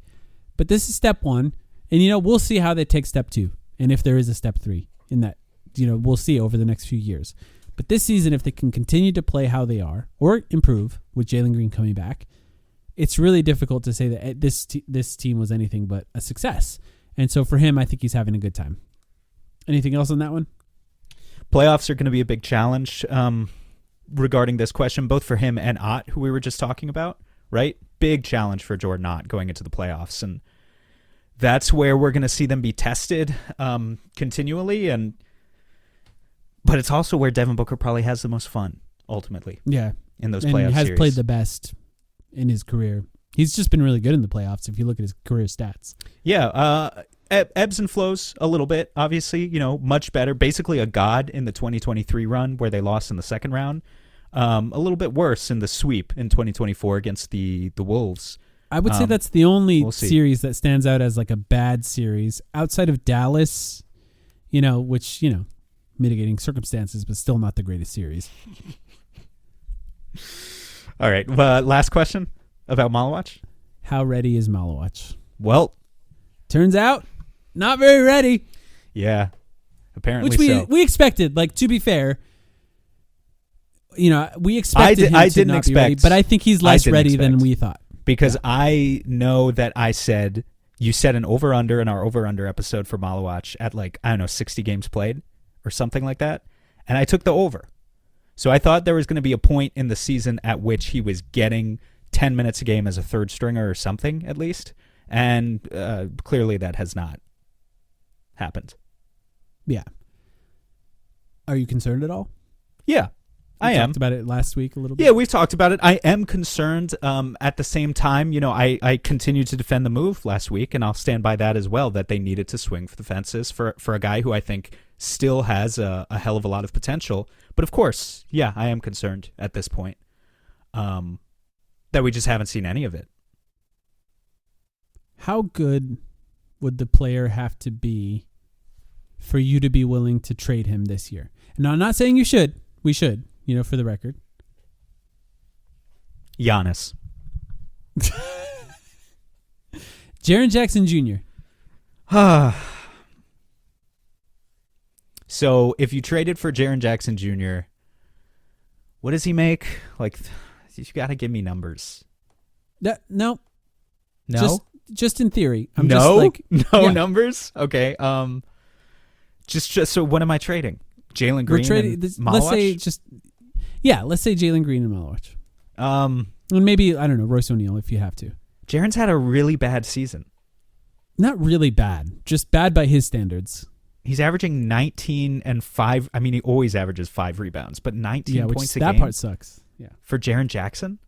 But this is step one, and we'll see how they take step two, and if there is a step three in that, we'll see over the next few years. But this season, if they can continue to play how they are or improve with Jalen Green coming back, it's really difficult to say that this team was anything but a success. And so for him, I think he's having a good time. Anything else on that one? Playoffs are going to be a big challenge regarding this question, both for him and Ott, who we were just talking about, right? Big challenge for Jordan Ott going into the playoffs. And that's where we're going to see them be tested continually. But it's also where Devin Booker probably has the most fun, ultimately. Yeah. In those playoff series. He has played the best in his career. He's just been really good in the playoffs if you look at his career stats. Yeah. Ebbs and flows a little bit, obviously. Much better. Basically a god in the 2023 run where they lost in the second round. A little bit worse in the sweep in 2024 against the Wolves. I would say that's the only series that stands out as like a bad series outside of Dallas, which, mitigating circumstances, but still not the greatest series. All right. Last question about Malawach. How ready is Malawach? Well, turns out not very ready. Yeah, apparently which we expected. To be fair, we expected him to not be ready, but I think he's less ready than we thought. Because I know that you said an over-under in our over-under episode for Malawach at 60 games played or something like that. And I took the over. So I thought there was going to be a point in the season at which he was getting 10 minutes a game as a third stringer or something at least. And clearly that has not happened. Yeah. Are you concerned at all? Yeah. I am. Talked about it last week a little bit. Yeah, we've talked about it. I am concerned. At the same time, I continued to defend the move last week, and I'll stand by that as well, that they needed to swing for the fences for a guy who I think still has a hell of a lot of potential. But of course, yeah, I am concerned at this point that we just haven't seen any of it. How good would the player have to be for you to be willing to trade him this year? And I'm not saying you should. We should. For the record. Giannis. Jaren Jackson Jr. So if you traded for Jaren Jackson Jr., what does he make? You got to give me numbers. No. No? Just in theory. I'm no? just like, no yeah. numbers? Okay. Just so what am I trading? Jalen Green and Malawach? Let's say Jalen Green and Malawach. And maybe, I don't know, Royce O'Neal if you have to. Jaren's had a really bad season. Not really bad, just bad by his standards. He's averaging 19 and 5. I mean, he always averages 5 rebounds, but 19 points a game. That part sucks. Yeah. For Jaren Jackson?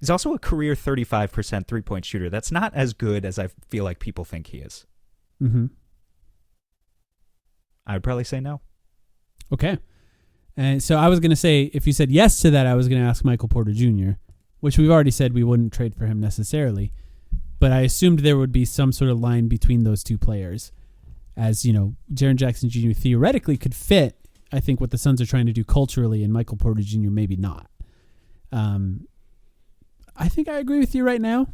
He's also a career 35% three-point shooter. That's not as good as I feel like people think he is. Mm-hmm. I would probably say no. Okay. And so I was going to say, if you said yes to that, I was going to ask Michael Porter Jr., which we've already said we wouldn't trade for him necessarily. But I assumed there would be some sort of line between those two players. As, you know, Jaren Jackson Jr. theoretically could fit, I think, what the Suns are trying to do culturally, and Michael Porter Jr. maybe not. I think I agree with you right now.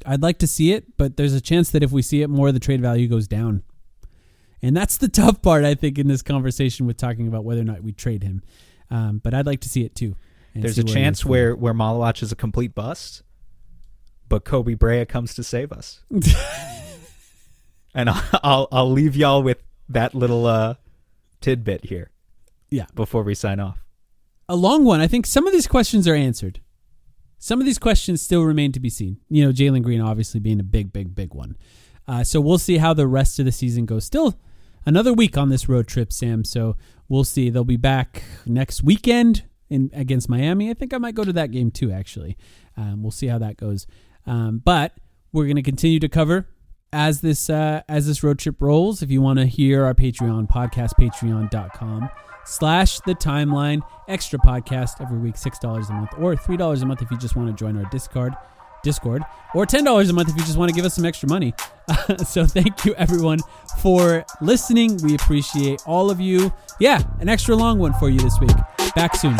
I'd like to see it, but there's a chance that if we see it more, the trade value goes down. And that's the tough part, I think, in this conversation with talking about whether or not we trade him. But I'd like to see it too. There's a chance where Malawach is a complete bust, but Kobe Bryant comes to save us. And I'll leave y'all with that little tidbit here. Yeah. Before we sign off. A long one. I think some of these questions are answered. Some of these questions still remain to be seen. You know, Jalen Green obviously being a big one. So we'll see how the rest of the season goes. Still another week on this road trip, Sam. So we'll see. They'll be back next weekend against Miami. I think I might go to that game too, actually. We'll see how that goes. But we're going to continue to cover as this road trip rolls. If you want to hear our Patreon podcast, patreon.com/The Timeline. Extra podcast every week, $6 a month, or $3 a month if you just want to join our Discord, or $10 a month if you just want to give us some extra money. So thank you, everyone, for listening. We appreciate all of you. Yeah, an extra long one for you this week. Back soon.